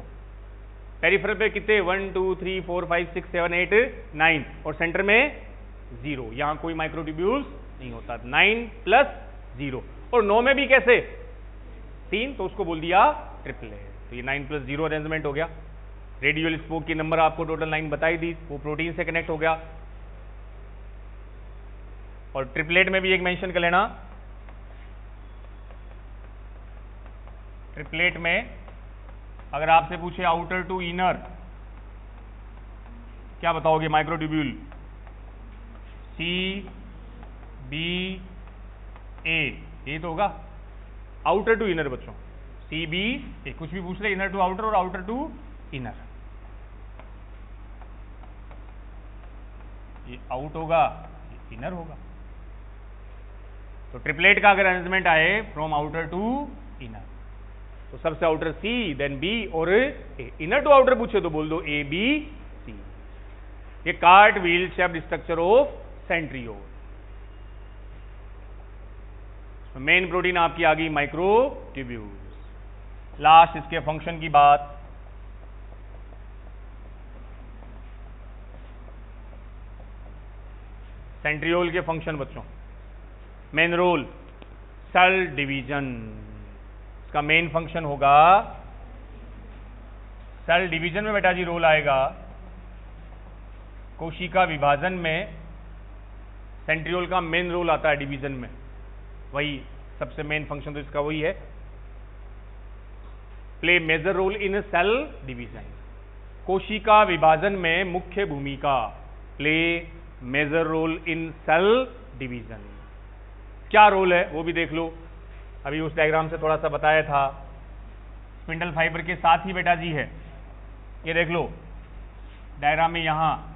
पेरिफेरल पे कितने 1 2 3 4 5 6 7 8 9 और सेंटर में 0, यहां कोई माइक्रोट्यूब्यूल्स नहीं होता। 9 प्लस 0 और 9 में भी कैसे 3, तो उसको बोल दिया ट्रिपलेट। तो ये 9 प्लस 0 अरेंजमेंट हो गया। रेडियल स्पोक की नंबर आपको टोटल 9 बताई दी, वो प्रोटीन से कनेक्ट हो गया। और ट्रिपलेट में भी एक मेंशन कर लेना, ट्रिपलेट में अगर आपसे पूछे आउटर टू इनर, क्या बताओगे? माइक्रोट्यूब्यूल C B A, ये तो होगा आउटर टू इनर बच्चों। C B A, कुछ भी पूछ ले, इनर टू आउटर और आउटर टू इनर। ये आउट होगा, ये इनर होगा। तो ट्रिपलेट का अगर अरेंजमेंट आए फ्रॉम आउटर टू इनर, तो सबसे आउटर C, देन B और A। इनर टू आउटर पूछे तो बोल दो A B C। ये cart wheel shaped structure of centriole. Main protein आपकी आ गई माइक्रोट्यूब्यूल्स। लास्ट इसके फंक्शन की बात, सेंट्रियोल के फंक्शन बच्चों। मेन रोल सेल डिवीजन, इसका मेन फंक्शन होगा सेल डिवीजन में बेटा जी रोल आएगा। कोशिका विभाजन में सेंट्रियोल का मेन रोल आता है डिवीजन में, वही सबसे मेन फंक्शन तो इसका वही है, play major role in cell division. कोशिका विभाजन में मुख्य भूमिका, play major role in cell division. क्या रोल है वो भी देख लो, अभी उस डायग्राम से थोड़ा सा बताया था। स्पिंडल फाइबर के साथ ही बेटा जी है, ये देख लो डायग्राम में, यहां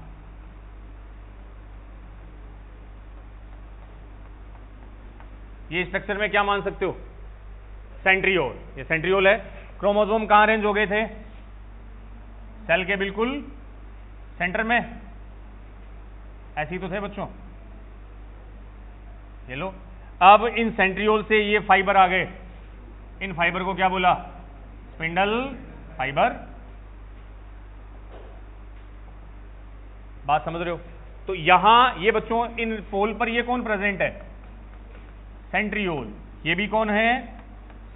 ये स्ट्रक्चर में क्या मान सकते हो? सेंट्रियोल। ये सेंट्रियोल है। क्रोमोसोम कहां अरेंज हो गए थे? सेल के बिल्कुल सेंटर में, ऐसे ही तो थे बच्चों। ये लो, अब इन सेंट्रियोल से ये फाइबर आ गए, इन फाइबर को क्या बोला? Spindle fibre. बात समझ रहे हो? तो यहां ये बच्चों इन पोल पर ये कौन प्रेजेंट है? सेंट्रियोल। ये भी कौन है?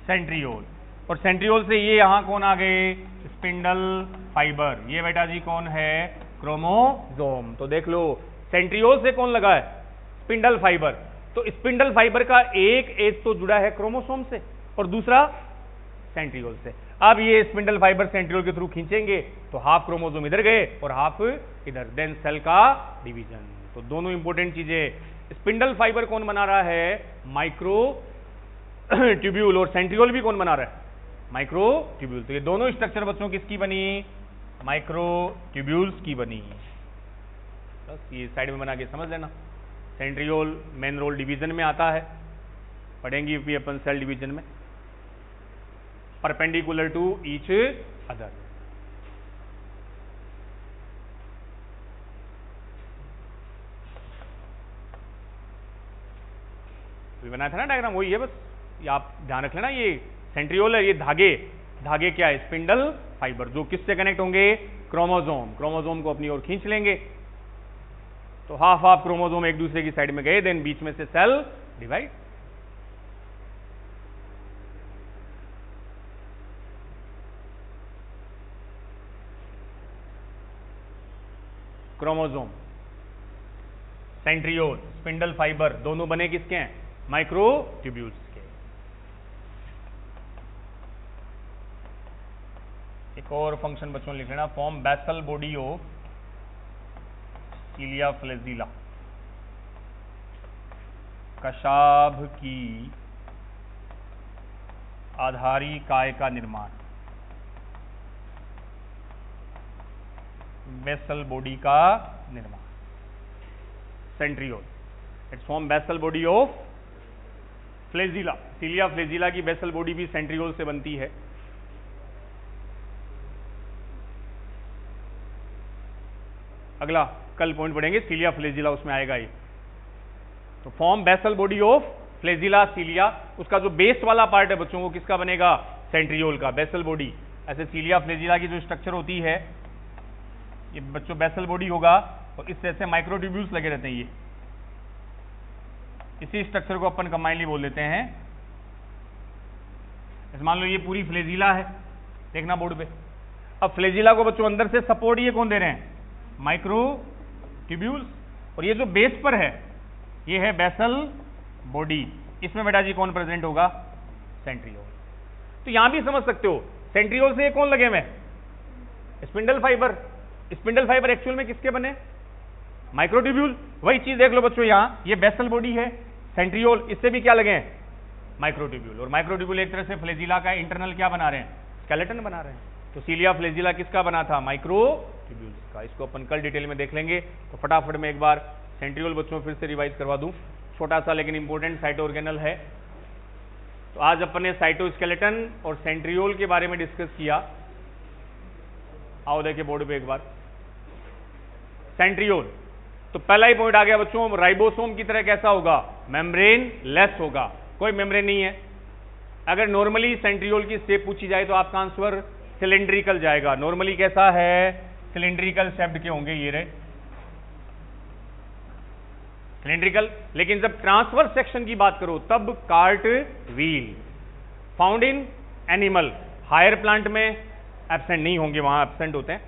सेंट्रियोल। और सेंट्रियोल से ये यहां कौन आ गए? Spindle fibre. ये बेटा जी कौन है? क्रोमोसोम। तो देख लो सेंट्रियोल से कौन लगा है? Spindle fibre. तो स्पिंडल फाइबर का एक एज तो जुड़ा है क्रोमोसोम से और दूसरा सेंट्रियोल से। अब ये स्पिंडल फाइबर सेंट्रियोल के थ्रू खींचेंगे तो हाफ क्रोमोसोम इधर गए और हाफ इधर, देन सेल का डिवीजन। तो दोनों इंपॉर्टेंट चीजें। स्पिंडल फाइबर कौन बना रहा है? Micro tubule. और सेंट्रियोल भी कौन बना रहा है? Micro tubule. तो ये दोनों स्ट्रक्चर बच्चों किसकी बनी? माइक्रो ट्यूब्यूल्स की बनी। बस ये साइड में बना के समझ लेना। सेंट्रियोल मेन रोल डिवीजन में आता है, पढ़ेंगे भी अपन सेल डिवीजन में, परपेंडिकुलर टू ईच अदर। बनाया था ना डायग्राम, वही है बस, ये आप ध्यान रख लेना। ये सेंट्रियोल है, ये धागे, धागे क्या है? स्पिंडल फाइबर, जो किससे कनेक्ट होंगे? क्रोमोसोम। क्रोमोसोम को अपनी ओर खींच लेंगे तो हाफ हाफ क्रोमोसोम एक दूसरे की साइड में गए, देन बीच में से cell divide. Chromosome, centriole, spindle fibre दोनों बने किसके हैं? माइक्रो ट्यूब्यूल्स के। एक और फंक्शन बच्चों लिख लेना, form basal body of cilia flagella. कशाभ की आधारी काय का निर्माण, बेसल बॉडी का निर्माण, centriole. It's form basal body of flagella. Cilia flagella की बेसल बॉडी भी सेंट्रियोल से बनती है। अगला कल पॉइंट पढ़ेंगे, सीलिया फ्लेजिला उसमें आएगा ये। तो form basal body of flagella cilia, उसका जो बेस वाला पार्ट है बच्चों को किसका बनेगा? सेंट्रियोल का। बेसल बॉडी ऐसे सीलिया फ्लेजिला की जो स्ट्रक्चर होती है, ये बच्चों बेसल बॉडी होगा और इससे ऐसे माइक्रोट्यूब्यूल्स लगे रहते हैं। ये इसी स्ट्रक्चर को अपन कंबाइनली बोल देते हैं, मान लो ये पूरी फ्लेजिला है, देखना बोर्ड पे। अब फ्लेजिला को बच्चों अंदर से सपोर्ट ये कौन दे रहे हैं, माइक्रोट्यूब्यूल्स, और ये जो बेस पर है ये है बेसल बॉडी, इसमें बेटा जी कौन प्रेजेंट होगा, सेंट्रियोल। तो यहां भी समझ सकते हो सेंट्रियोल से ये कौन लगे हुए, spindle fibre. Spindle fibre actual में किसके बने, माइक्रोट्यूब्यूल। वही चीज देख लो बच्चों, यहां ये बेसल बॉडी है, सेंट्रियोल, इससे भी क्या लगे हैं, माइक्रोट्यूब्यूल। और माइक्रोट्यूब्यूल एक तरह से फ्लेजिला का इंटरनल क्या बना रहे हैं, स्केलेटन बना रहे हैं। तो सीलिया फ्लेजिला किसका बना था, माइक्रोट्यूब्यूल्स का। इसको अपन कल डिटेल में देख लेंगे। तो फटाफट में एक बार सेंट्रियोल बच्चों फिर से रिवाइज करवा दूं, छोटा सा लेकिन इंपॉर्टेंट साइटो ऑर्गेनल है। तो आज अपन ने साइटोस्केलेटन और सेंट्रियोल के बारे में डिस्कस किया। आओ देखिए बोर्ड पे एक बार, सेंट्रियोल। तो पहला ही पॉइंट आ गया बच्चों, राइबोसोम की तरह कैसा होगा, मेम्ब्रेन लेस होगा, कोई मेम्ब्रेन नहीं है। अगर नॉर्मली सेंट्रियोल की शेप पूछी जाए तो आपका आंसर सिलेंड्रिकल जाएगा। नॉर्मली कैसा है, सिलेंड्रिकल शेप्ड के होंगे, ये रहे सिलेंड्रिकल। लेकिन जब ट्रांसवर्स सेक्शन की बात करो तब cart wheel. Found in animal, higher plant में एब्सेंट नहीं होंगे, वहां एब्सेंट होते हैं।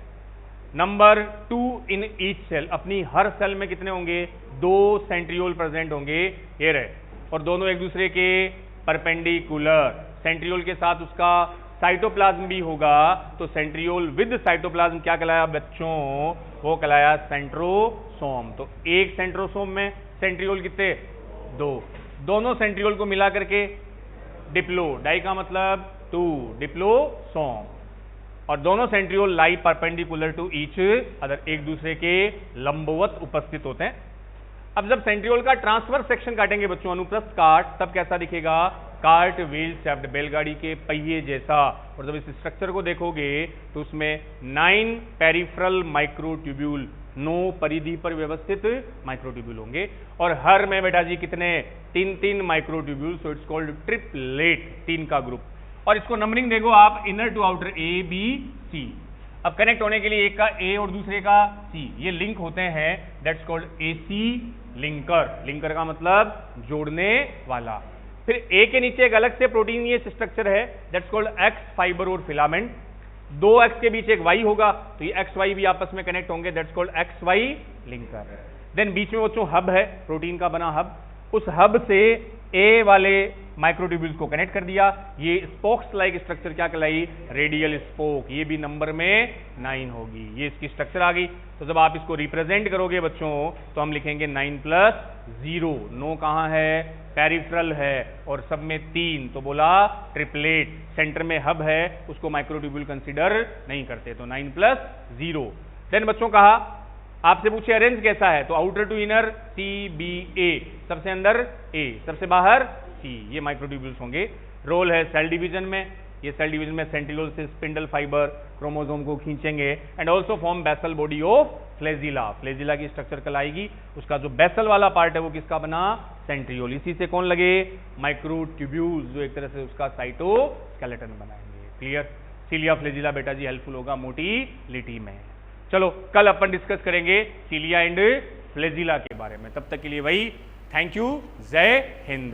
नंबर 2 इन ईच सेल, अपनी हर सेल में कितने होंगे, 2 सेंट्रियोल प्रेजेंट होंगे, ये रहे, और दोनों एक दूसरे के परपेंडिकुलर। सेंट्रियोल के साथ उसका साइटोप्लाज्म भी होगा, तो सेंट्रियोल विद साइटोप्लाज्म क्या कहलाया बच्चों, वो कहलाया सेंट्रोसोम। तो एक सेंट्रोसोम में सेंट्रियोल कितने, 2, दोनों सेंट्रियोल को मिला करके डिप्लो, डाई का मतलब 2, डिप्लोसोम। और दोनों centriole lie perpendicular to each other, एक दूसरे के लंबवत उपस्थित होते हैं। अब जब सेंट्रियोल का ट्रांसवर्स सेक्शन काटेंगे बच्चों, अनुप्रस्थ काट, तब कैसा दिखेगा, कार्ट व्हील शेप्ड, बैलगाड़ी के पहिए जैसा। और जब इस स्ट्रक्चर को देखोगे तो उसमें 9 पेरिफेरल माइक्रोट्यूब्यूल, 9 परिधि पर व्यवस्थित माइक्रोट्यूब्यूल होंगे, और हर में बेटा जी कितने, 3 microtubule. So it's called triplet, 3 का ग्रुप। और इसको नंबरिंग देखो आप, inner to outer, A B C. अब कनेक्ट होने के लिए एक का ए और दूसरे का सी, ये लिंक होते हैं, that's called AC linker. Linker का मतलब जोड़ने वाला। फिर ए के नीचे एक अलग से प्रोटीन ये स्ट्रक्चर है, दैट्स कॉल्ड एक्स फाइबर और फिलामेंट। 2 एक्स के बीच एक वाई होगा, तो ये एक्स वाई भी आपस में कनेक्ट होंगे, that's called X Y linker. Then बीच में बच्चों हब है, प्रोटीन का बना हब, उस हब से ए वाले माइक्रोट्यूब्यूल्स को कनेक्ट कर दिया। ये स्पोक्स लाइक स्ट्रक्चर क्या कहलाई, रेडियल स्पोक, ये भी नंबर में 9 होगी। ये इसकी स्ट्रक्चर आ गई। तो जब आप इसको रिप्रेजेंट करोगे बच्चों तो हम लिखेंगे 9 + 0। 9 कहां है, पेरिफेरल है, और सब में 3, तो बोला ट्रिपलेट। सेंटर में हब है, उसको माइक्रोट्यूब्यूल कंसीडर नहीं करते, तो 9 + 0। देन बच्चों कहा, आपसे पूछे अरेंज कैसा है, तो outer to inner C B A, सबसे अंदर ए, सबसे बाहर सी, ये माइक्रोट्यूब्यूल्स होंगे। रोल है सेल डिवीजन में, ये सेल डिवीजन में सेंट्रियोल से स्पिंडल फाइबर क्रोमोसोम को खींचेंगे and also form basal body of flagella. Flagella की स्ट्रक्चर कल आएगी, उसका जो बेसल वाला पार्ट है वो किसका बना, सेंट्रियोल। इसी से कौन लगे, माइक्रोट्यूब्यूल्स, जो एक तरह से उसका साइटोस्केलेटन बनाएंगे। क्लियर। सीलिया फ्लेजिला बेटा जी हेल्पफुल होगा मोटिलिटी में। चलो कल अपन डिस्कस करेंगे सीलिया एंड फ्लेजिला के बारे में। तब तक के लिए वही, थैंक यू, जय हिंद।